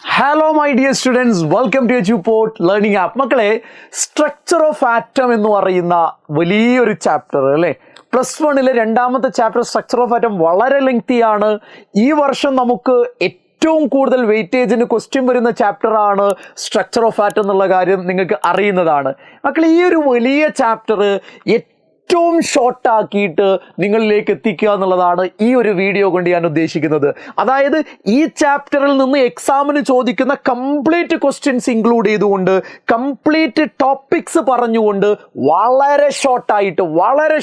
Hello my dear students, welcome to Eduport learning app. മക്കളെ, structure of atom എന്ന് പറയുന്ന വലിയൊരു ചാപ്റ്റർ അല്ലേ, +1 രണ്ടാമത്തെ ചാപ്റ്റർ സ്ട്രക്ചർ ഓഫ് ആറ്റം വളരെ ലെങ്തിയാണ്. ഈ വർഷം നമുക്ക് ഏറ്റവും കൂടുതൽ വെയിറ്റേജിന് ക്വസ്റ്റ്യൻ വരുന്ന ചാപ്റ്റർ ആണ് സ്ട്രക്ചർ ഓഫ് ആറ്റം എന്നുള്ള കാര്യം നിങ്ങൾക്ക് അറിയുന്നതാണ്. മക്കളെ, ഈ ഒരു വലിയ ചാപ്റ്റർ ഏറ്റവും ഷോർട്ടാക്കിയിട്ട് നിങ്ങളിലേക്ക് എത്തിക്കുക എന്നുള്ളതാണ് ഈ ഒരു വീഡിയോ കൊണ്ട് ഞാൻ ഉദ്ദേശിക്കുന്നത്. അതായത് ഈ ചാപ്റ്ററിൽ നിന്ന് എക്സാമിന് ചോദിക്കുന്ന കംപ്ലീറ്റ് ക്വസ്റ്റ്യൻസ് ഇൻക്ലൂഡ് ചെയ്തുകൊണ്ട്, കംപ്ലീറ്റ് ടോപ്പിക്സ് പറഞ്ഞുകൊണ്ട് വളരെ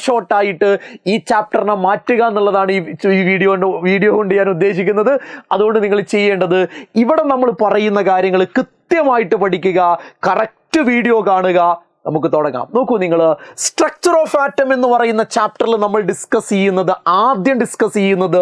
ഷോർട്ടായിട്ട് ഈ ചാപ്റ്ററിനെ മാറ്റുക എന്നുള്ളതാണ് ഈ വീഡിയോ കൊണ്ട് ഞാൻ ഉദ്ദേശിക്കുന്നത്. അതുകൊണ്ട് നിങ്ങൾ ചെയ്യേണ്ടത്, ഇവിടെ നമ്മൾ പറയുന്ന കാര്യങ്ങൾ കൃത്യമായിട്ട് പഠിക്കുക, കറക്റ്റ് വീഡിയോ കാണുക. നമുക്ക് തുടങ്ങാം. നോക്കൂ, നിങ്ങൾ സ്ട്രക്ചർ ഓഫ് ആറ്റം എന്ന് പറയുന്ന ചാപ്റ്ററിൽ നമ്മൾ ആദ്യം ഡിസ്കസ് ചെയ്യുന്നത്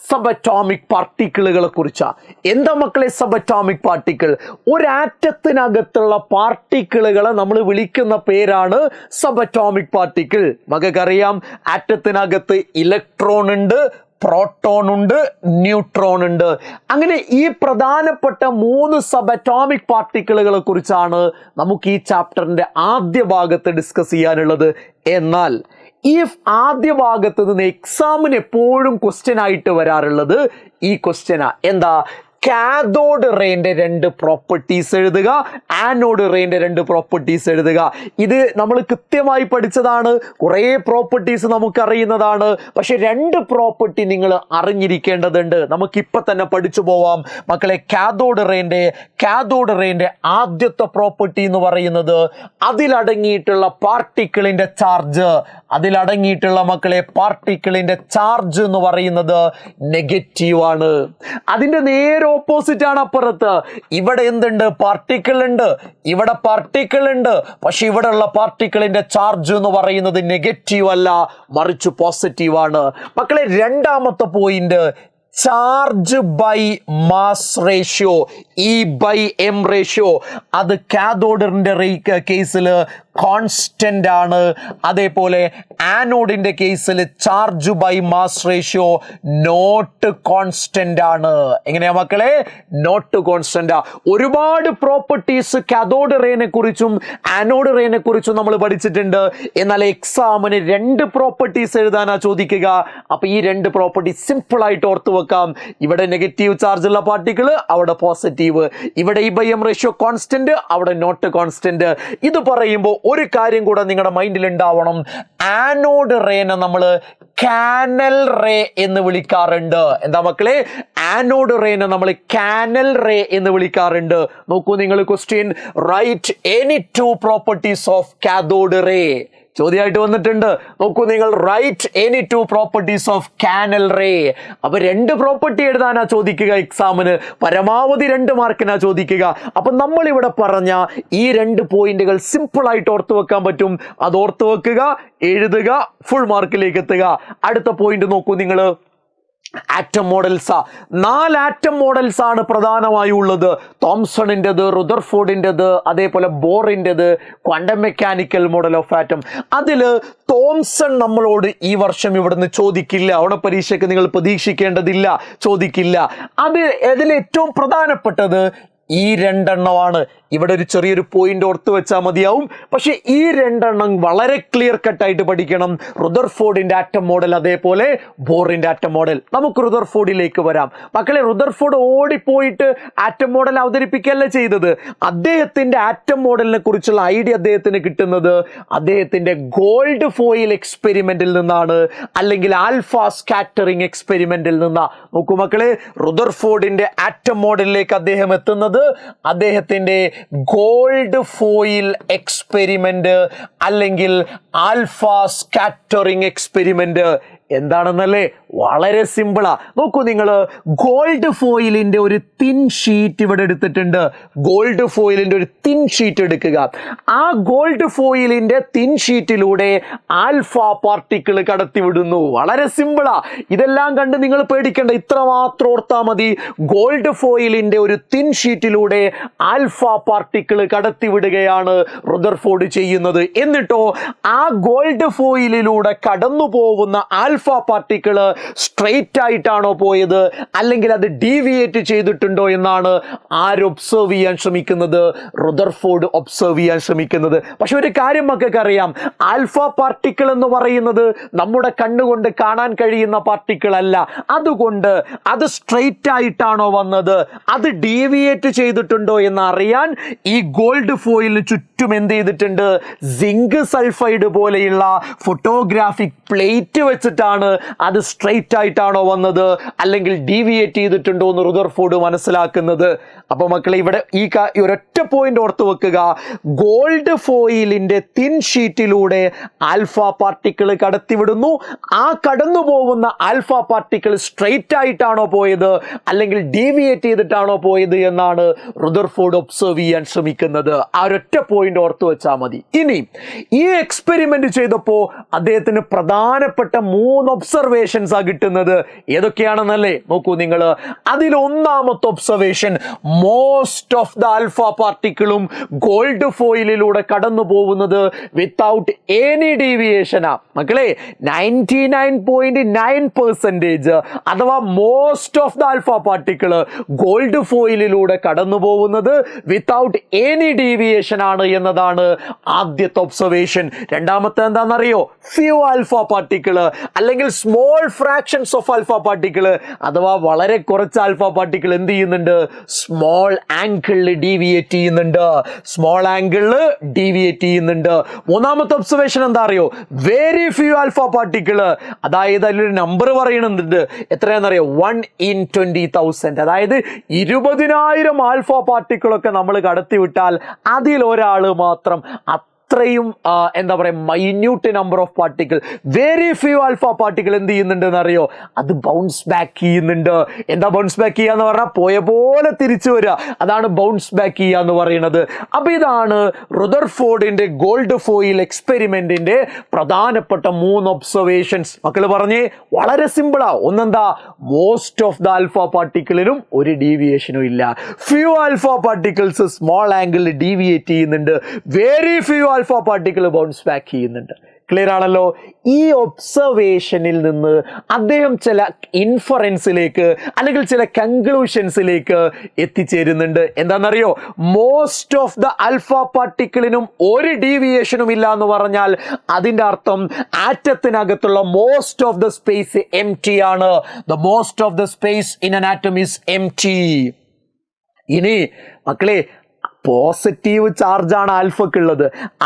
സബ് അറ്റോമിക് പാർട്ടിക്കിളുകളെ കുറിച്ചാണ്. എന്താ മക്കളെ സബ് അറ്റോമിക് പാർട്ടിക്കിൾ? ഒരു ആറ്റത്തിനകത്തുള്ള പാർട്ടിക്കിളുകളെ നമ്മൾ വിളിക്കുന്ന പേരാണ് സബ് അറ്റോമിക് പാർട്ടിക്കിൾ. മക്കൾക്കറിയാം, ആറ്റത്തിനകത്ത് ഇലക്ട്രോൺ ഉണ്ട്, പ്രോട്ടോൺ ഉണ്ട്, ന്യൂട്രോൺ ഉണ്ട്. അങ്ങനെ ഈ പ്രധാനപ്പെട്ട 3 സബ് അറ്റോമിക് പാർട്ടിക്കിളുകളെ കുറിച്ചാണ് നമുക്ക് ഈ ചാപ്റ്ററിന്റെ ആദ്യ ഭാഗത്ത് ഡിസ്കസ് ചെയ്യാനുള്ളത്. എന്നാൽ ഈ ആദ്യ ഭാഗത്ത് നിന്ന് എക്സാമിന് എപ്പോഴും ക്വസ്റ്റ്യൻ ആയിട്ട് വരാറുള്ളത് ഈ ക്വസ്റ്റ്യനാ. എന്താ? കാഥോഡ് റേന്റെ 2 പ്രോപ്പർട്ടീസ് എഴുതുക, ആനോഡ് റേന്റെ 2 പ്രോപ്പർട്ടീസ് എഴുതുക. ഇത് നമ്മൾ കൃത്യമായി പഠിച്ചതാണ്, കുറേ പ്രോപ്പർട്ടീസ് നമുക്കറിയുന്നതാണ്. പക്ഷെ 2 പ്രോപ്പർട്ടി നിങ്ങൾ അറിഞ്ഞിരിക്കേണ്ടതുണ്ട്. നമുക്കിപ്പോൾ തന്നെ പഠിച്ചു പോവാം മക്കളെ. കാഥോഡ് റേന്റെ ആദ്യത്തെ പ്രോപ്പർട്ടി എന്ന് പറയുന്നത് അതിലടങ്ങിയിട്ടുള്ള പാർട്ടിക്കിളിന്റെ ചാർജ് എന്ന് പറയുന്നത് നെഗറ്റീവ് ആണ്. അതിന്റെ നേരെ ഓപ്പോസിറ്റ് ആണ് അപ്പുറത്ത്. ഇവിടെ എന്തുണ്ട്? പാർട്ടിക്കിൾ ഉണ്ട്, ഇവിടെ പാർട്ടിക്കിൾ ഉണ്ട്. പക്ഷെ ഇവിടെ ഉള്ള പാർട്ടിക്കിളിന്റെ ചാർജ് എന്ന് പറയുന്നത് നെഗറ്റീവ് അല്ല, മറിച്ച് പോസിറ്റീവ് ആണ്. മക്കളെ, രണ്ടാമത്തെ point, charge by mass ratio, E/m ratio. അത് കാഥോഡിന്റെ കേസിൽ കോൺസ്റ്റന്റ് ആണ്. അതേപോലെ ആനോഡിന്റെ കേസിൽ charge by mass ratio not constant ആണ്. എങ്ങനെയാ മക്കളെ? Not constant. ഒരുപാട് പ്രോപ്പർട്ടീസ് കാഥോഡ് റേനെ കുറിച്ചും ആനോഡ് റേനെ കുറിച്ചും നമ്മൾ പഠിച്ചിട്ടുണ്ട്. എന്നാൽ എക്സാമിന് 2 പ്രോപ്പർട്ടീസ് എഴുതാനാ ചോദിക്കുക. അപ്പൊ ഈ 2 പ്രോപ്പർട്ടി സിമ്പിൾ ആയിട്ട് ഓർത്തു വെക്കാം. ഇവിടെ നെഗറ്റീവ് ചാർജ് ഉള്ള പാർട്ടിക്കിൾ, അവിടെ പോസിറ്റീവ്. ഇവിടെ E/m റേഷ്യോ കോൺസ്റ്റന്റ്, അവിടെ നോട്ട് കോൺസ്റ്റന്റ്. ഇത് പറയുമ്പോൾ ഒരു കാര്യം കൂടെ നിങ്ങളുടെ മൈൻഡിൽ ഉണ്ടാവണം. ആനോഡ് റേനെ നമ്മൾ കാനൽ റേ എന്ന് വിളിക്കാറുണ്ട്. എന്താ മക്കളെ? ആനോഡ് റേനെ നമ്മൾ കാനൽ റേ എന്ന് വിളിക്കാറുണ്ട്. നോക്കൂ നിങ്ങൾ, question, right any 2 properties of cathode ray ചോദ്യമായിട്ട് വന്നിട്ടുണ്ട്. നോക്കൂ നിങ്ങൾ, right any 2 properties of canal ray. അപ്പൊ 2 പ്രോപ്പർട്ടി എഴുതാനാ ചോദിക്കുക എക്സാമിന്, പരമാവധി 2 മാർക്കിനാ ചോദിക്കുക. അപ്പൊ നമ്മൾ ഇവിടെ പറഞ്ഞ ഈ 2 പോയിന്റുകൾ സിമ്പിൾ ആയിട്ട് ഓർത്തു വെക്കാൻ പറ്റും. അത് ഓർത്തു വെക്കുക, എഴുതുക, ഫുൾ മാർക്കിലേക്ക് എത്തുക. അടുത്ത പോയിന്റ് നോക്കൂ നിങ്ങൾ, ആറ്റം മോഡൽസ്. 4 ആറ്റം മോഡൽസ് ആണ് പ്രധാനമായും ഉള്ളത്. തോംസണിൻ്റെത്, റുദർഫോർഡിൻ്റെത്, അതേപോലെ ബോറിൻ്റെത്, quantum mechanical model of atom. അതിൽ തോംസൺ നമ്മളോട് ഈ വർഷം ഇവിടുന്ന് ചോദിക്കില്ല, ഓണപരീക്ഷയ്ക്ക് നിങ്ങൾ പ്രതീക്ഷിക്കേണ്ടതില്ല, ചോദിക്കില്ല. അതിൽ ഏറ്റവും പ്രധാനപ്പെട്ടത് ഈ 2 എണ്ണമാണ്. ഇവിടെ ഒരു ചെറിയൊരു പോയിന്റ് ഓർത്ത് വെച്ചാൽ മതിയാവും. പക്ഷെ ഈ 2 എണ്ണം വളരെ ക്ലിയർ കട്ടായിട്ട് പഠിക്കണം. റുദർഫോർഡിന്റെ ആറ്റം മോഡൽ, അതേപോലെ ബോറിന്റെ ആറ്റം മോഡൽ. നമുക്ക് റുദർഫോർഡിലേക്ക് വരാം. മക്കളെ, റുദർഫോർഡ് ഓടിപ്പോയിട്ട് ആറ്റം മോഡൽ അവതരിപ്പിക്കുകയല്ല ചെയ്തത്. അദ്ദേഹത്തിന്റെ ആറ്റം മോഡലിനെ കുറിച്ചുള്ള ഐഡിയ അദ്ദേഹത്തിന് കിട്ടുന്നത് അദ്ദേഹത്തിന്റെ ഗോൾഡ് ഫോയിൽ എക്സ്പെരിമെന്റിൽ നിന്നാണ്, അല്ലെങ്കിൽ ആൽഫ സ്കാറ്ററിംഗ് എക്സ്പെരിമെന്റിൽ നിന്നാണ്. നോക്കൂ മക്കളെ, റുദർഫോർഡിന്റെ ആറ്റം മോഡലിലേക്ക് അദ്ദേഹം എത്തുന്നത് അദ്ദേഹത്തിന്റെ ഗോൾഡ് ഫോയിൽ എക്സ്പെരിമെന്റ്, അല്ലെങ്കിൽ ആൽഫ സ്കാറ്ററിംഗ് എക്സ്പെരിമെന്റ് എന്താണെന്നല്ലേ? വളരെ സിമ്പിളാ. നോക്കൂ നിങ്ങൾ, ഗോൾഡ് ഫോയിലിന്റെ ഒരു തിൻ ഷീറ്റ് ഇവിടെ എടുത്തിട്ടുണ്ട്. ഗോൾഡ് ഫോയിലിന്റെ ഒരു തിൻ ഷീറ്റ് എടുക്കുക. ആ ഗോൾഡ് ഫോയിലിന്റെ തിൻ ഷീറ്റിലൂടെ ആൽഫ പാർട്ടിക്കിൾ കടത്തിവിടുന്നു. വളരെ സിമ്പിളാ. ഇതെല്ലാം കണ്ട് നിങ്ങൾ പേടിക്കേണ്ട, ഇത്ര മാത്രം ഓർത്താൽ മതി. ഗോൾഡ് ഫോയിലിന്റെ ഒരു തിൻ ഷീറ്റിലൂടെ ആൽഫ പാർട്ടിക്കിൾ കടത്തിവിടുകയാണ് റുദർഫോർഡ് ചെയ്യുന്നത്. എന്നിട്ടോ ആ ഗോൾഡ് ഫോയിലിലൂടെ കടന്നു പോകുന്ന ആൽഫ ആൽഫ പാർട്ടിക്കിള് സ്ട്രെയിറ്റ് ആയിട്ടാണോ പോയത് അല്ലെങ്കിൽ അത് ഡീവിയേറ്റ് ചെയ്തിട്ടുണ്ടോ എന്നാണ് ആര് ഒബ്സർവ് ചെയ്യാൻ ശ്രമിക്കുന്നത്? റുദർഫോർഡ് ഒബ്സർവ് ചെയ്യാൻ ശ്രമിക്കുന്നത്. പക്ഷെ ഒരു കാര്യം മക്കൾക്ക് അറിയാം, ആൽഫ പാർട്ടിക്കിൾ എന്ന് പറയുന്നത് നമ്മുടെ കണ്ണുകൊണ്ട് കാണാൻ കഴിയുന്ന പാർട്ടിക്കിൾ അല്ല. അതുകൊണ്ട് അത് സ്ട്രെയിറ്റ് ആയിട്ടാണോ വന്നത്, അത് ഡീവിയേറ്റ് ചെയ്തിട്ടുണ്ടോ എന്ന് അറിയാൻ ഈ ഗോൾഡ് ഫോയിലിന് ചുറ്റും എന്ത് ചെയ്തിട്ടുണ്ട്? സിങ്ക് സൾഫൈഡ് പോലെയുള്ള ഫോട്ടോഗ്രാഫിക് പ്ലേറ്റ് വെച്ചിട്ടാണ് അത് സ്ട്രെയിറ്റ് ആയിട്ടാണോ വന്നത് അല്ലെങ്കിൽ ഡീവിയേറ്റ് ചെയ്തിട്ടുണ്ടോ എന്ന് റുദർഫോർഡ് മനസ്സിലാക്കുന്നത്. അപ്പൊ മക്കളെ ഇവിടെ ഈ ഒരൊറ്റ പോയിന്റ് ഓർത്ത് വെക്കുക. ഗോൾഡ് ഫോയിലിന്റെ തിൻ ഷീറ്റിലൂടെ ആൽഫ പാർട്ടിക്കിൾ കടത്തിവിടുന്നു. ആ കടന്നു പോകുന്ന ആൽഫ പാർട്ടിക്കിൾ സ്ട്രെയിറ്റ് ആയിട്ടാണോ പോയത് അല്ലെങ്കിൽ ഡീവിയേറ്റ് ചെയ്തിട്ടാണോ പോയത് എന്നാണ് റുദർഫോർഡ് ഒബ്സർവ് ചെയ്യാൻ ശ്രമിക്കുന്നത്. ആ ഒരൊറ്റ പോയിന്റ് ഓർത്ത് വെച്ചാൽ മതി. ഇനി ഈ എക്സ്പെരിമെന്റ് ചെയ്തപ്പോ അദ്ദേഹത്തിന് പ്രധാനപ്പെട്ട 3 ഒബ്സർവേഷൻസ് ആ കിട്ടുന്നത്. ഏതൊക്കെയാണെന്നല്ലേ നോക്കൂ നിങ്ങൾ. അതിൽ ഒന്നാമത്തെ observation, most of the alpha പാർട്ടിക്കിളും ഗോൾഡ് ഫോയിലിലൂടെ കടന്നു പോകുന്നത് വിത്തൗട്ട് എനി ഡീവിയേഷനാ. മക്കളെ 99.9% അഥവാ most of the alpha particle gold ഫോയിലിലൂടെ കടന്നു പോകുന്നത് വിത്തൗട്ട് എനി ഡീവിയേഷൻ ആണ് എന്നതാണ് ആദ്യത്തെ ഒബ്സർവേഷൻ. രണ്ടാമത്തെ എന്താണെന്നറിയോ? ഫ്യൂ ആൽഫ പാർട്ടിക്കിള് അല്ലെങ്കിൽ small fractions of alpha particle അഥവാ വളരെ കുറച്ച് ആൽഫ പാർട്ടിക്കിൾ എന്ത് ചെയ്യുന്നുണ്ട്? സ്മോൾ ആംഗിളിൽ ഡീവിയേറ്റ് ചെയ്യുന്നുണ്ട്. സ്മോൾ ആംഗിളിൽ ഡീവിയേറ്റ് ചെയ്യുന്നുണ്ട്. മൂന്നാമത്തെ ഒബ്സർവേഷൻ എന്താ അറിയോ? വെരി ഫ്യൂ ആൽഫ പാർട്ടിക്കിള്, അതായത് അതിലൊരു നമ്പർ പറയുന്നുണ്ട്. എത്രയാണെന്നറിയോ? 1 in 20,000. അതായത് 20,000 ആൽഫ പാർട്ടിക്കിളൊക്കെ നമ്മൾ കടത്തിവിട്ടാൽ അതിലൊരാള് മാത്രം അത്രയും എന്താ പറയുക minute number of particle, very few alpha particle എന്ത് ചെയ്യുന്നുണ്ട് എന്നറിയോ? അത് ബൗൺസ് ബാക്ക് ചെയ്യുന്നുണ്ട്. എന്താ ബൗൺസ് ബാക്ക് ചെയ്യാന്ന് പറഞ്ഞാൽ പോയ പോലെ തിരിച്ചു വരിക, അതാണ് ബൗൺസ് ബാക്ക് ചെയ്യുക എന്ന് പറയുന്നത്. അപ്പൊ ഇതാണ് റുദർഫോർഡിന്റെ ഗോൾഡ് ഫോയിൽ എക്സ്പെരിമെന്റിന്റെ പ്രധാനപ്പെട്ട 3 ഒബ്സർവേഷൻസ്. മക്കള് പറഞ്ഞേ, വളരെ സിമ്പിളാ. ഒന്നെന്താ? മോസ്റ്റ് ഓഫ് ദ ആൽഫ പാർട്ടിക്കിളിനും ഒരു ഡീവിയേഷനും ഇല്ല. ഫ്യൂ ആൽഫ പാർട്ടിക്കിൾസ് സ്മോൾ ആംഗിളിൽ ഡീവിയേറ്റ് ചെയ്യുന്നുണ്ട്. Very few alpha particle bounce back ചെയ്യുന്നുണ്ട്. ക്ലിയർ ആണല്ലോ? ഈ ഒബ്സർവേഷനിൽ നിന്ന് അദ്ദേഹം ചില ഇൻഫറൻസിലേക്ക് അല്ലെങ്കിൽ ചില കൺക്ലൂഷൻസിലേക്ക് എത്തിച്ചേരുന്നുണ്ട്. എന്താണെന്നറിയോ? മോസ്റ്റ് ഓഫ് ദ ആൽഫ പാർട്ടിക്കിളിനും ഒരു ഡീവിയേഷനും ഇല്ല എന്ന് പറഞ്ഞാൽ അതിന്റെ അർത്ഥം ആറ്റത്തിനകത്തുള്ള most of the space empty ആണ്. The most of the space in an atom is empty. ഇനി മക്കളെ, പോസിറ്റീവ് ചാർജാണ് ആൽഫക്കുള്ളത്.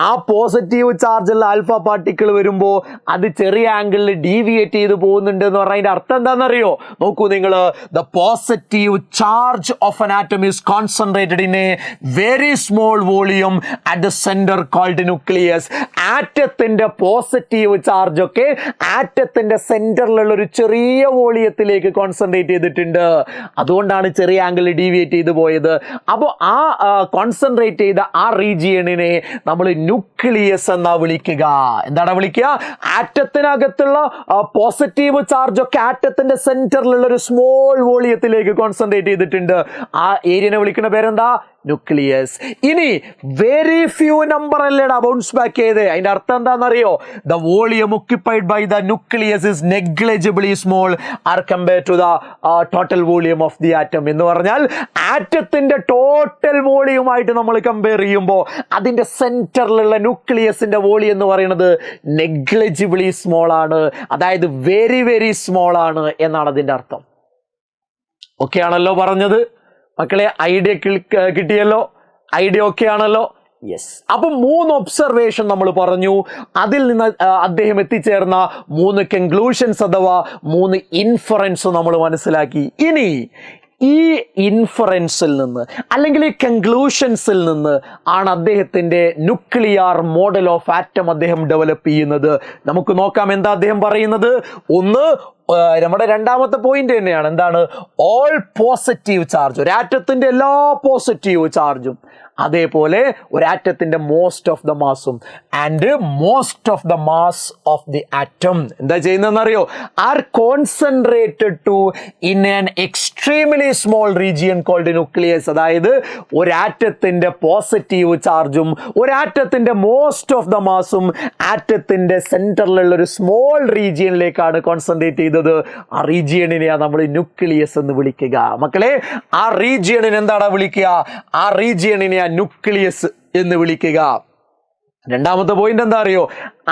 ആ പോസിറ്റീവ് ചാർജുള്ള ആൽഫ പാർട്ടിക്കിൾ വരുമ്പോൾ അത് ചെറിയ ആംഗിളിൽ ഡീവിയേറ്റ് ചെയ്ത് പോകുന്നുണ്ട് എന്ന് പറഞ്ഞാൽ അതിന്റെ അർത്ഥം എന്താണെന്നറിയോ? നോക്കൂ നിങ്ങൾ. The positive charge of an atom is concentrated in a very small volume at the center called nucleus. ആറ്റത്തിന്റെ പോസിറ്റീവ് ചാർജ് ഒക്കെ ആറ്റത്തിന്റെ സെന്ററിലുള്ള ഒരു ചെറിയ വോളിയത്തിലേക്ക് കോൺസെൻട്രേറ്റ് ചെയ്തിട്ടുണ്ട്. അതുകൊണ്ടാണ് ചെറിയ ആംഗിളിൽ ഡീവിയേറ്റ് ചെയ്ത് പോയത്. അപ്പോൾ ആ കോൺസെൻട്രേറ്റ് ചെയ്ത ആ റീജിയണിനെ നമ്മൾ ന്യൂക്ലിയസ് എന്നാ വിളിക്കുക. എന്താണ് വിളിക്കുക? ആറ്റത്തിനകത്തുള്ള പോസിറ്റീവ് ചാർജ് ഒക്കെ ആറ്റത്തിന്റെ സെന്ററിലുള്ള ഒരു സ്മോൾ വോളിയത്തിലേക്ക് കോൺസെൻട്രേറ്റ് ചെയ്തിട്ടുണ്ട്. ആ ഏരിയനെ വിളിക്കുന്ന പേരെന്താ? ന്യൂക്ലിയസ്. ഇനി വെരി ഫ്യൂ നമ്പർ അല്ലേടാ ബൗൺസ് ബാക്ക് ചെയ്ത്. അതിന്റെ അർത്ഥം എന്താണെന്നറിയോ? The volume occupied by the nucleus is negligibly small are compared to the total volume of the atom. എന്ന് പറഞ്ഞാൽ ആറ്റത്തിന്റെ ടോട്ടൽ വോളിയമായിട്ട് നമ്മൾ കമ്പയർ ചെയ്യുമ്പോൾ അതിന്റെ സെന്ററിലുള്ള ന്യൂക്ലിയസിന്റെ വോളിയം എന്ന് പറയുന്നത് നെഗ്ലിജിബിളി സ്മോൾ ആണ്. അതായത് വെരി വെരി സ്മോൾ ആണ് എന്നാണ് അതിന്റെ അർത്ഥം. ഓക്കെ ആണല്ലോ പറഞ്ഞത് മക്കളെ? ഐഡിയ കിട്ടിയല്ലോ? ഐഡിയ ഓക്കെ ആണല്ലോ? യെസ്. അപ്പൊ 3 ഒബ്സർവേഷൻ നമ്മൾ പറഞ്ഞു. അതിൽ നിന്ന് അദ്ദേഹം എത്തിച്ചേർന്ന 3 കൺക്ലൂഷൻസ് അഥവാ 3 ഇൻഫറൻസ് നമ്മൾ മനസ്സിലാക്കി. ഇനി ഈ ഇൻഫറൻസിൽ നിന്ന് അല്ലെങ്കിൽ ഈ കൺക്ലൂഷൻസിൽ നിന്ന് ആണ് അദ്ദേഹത്തിന്റെ ന്യൂക്ലിയർ മോഡൽ ഓഫ് ആറ്റം അദ്ദേഹം ഡെവലപ്പ് ചെയ്യുന്നത്. നമുക്ക് നോക്കാം എന്താ അദ്ദേഹം പറയുന്നത്. ഒന്ന്, നമ്മുടെ രണ്ടാമത്തെ പോയിന്റ് തന്നെയാണ്. എന്താണ്? ഓൾ പോസിറ്റീവ് ചാർജ്, ഒരു ആറ്റത്തിന്റെ എല്ലാ പോസിറ്റീവ് ചാർജും അതേപോലെ ഒരു ആറ്റത്തിന്റെ മോസ്റ്റ് ഓഫ് ദ മാസും and most of the mass of the atom എന്താ ചെയ്യുന്നതെന്നറിയോ, are concentrated to in an extremely small region called nucleus. അതായത് ഒരു ആറ്റത്തിന്റെ പോസിറ്റീവ് ചാർജും ഒരു ആറ്റത്തിന്റെ മോസ്റ്റ് ഓഫ് ദ മാസും ആറ്റത്തിന്റെ സെന്ററിലുള്ള ഒരു സ്മോൾ റീജിയനിലേക്കാണ് കോൺസെൻട്രേറ്റ് ചെയ്തത്. ആ റീജിയണിനെയാണ് നമ്മൾ ന്യൂക്ലിയസ് എന്ന് വിളിക്കുക. മക്കളെ, ആ റീജിയണിനെ എന്താണ് വിളിക്കുക? ആ റീജിയണിനെ ന്യൂക്ലിയസ് എന്ന് വിളിക്കുക. രണ്ടാമത്തെ പോയിന്റ് എന്താ അറിയോ,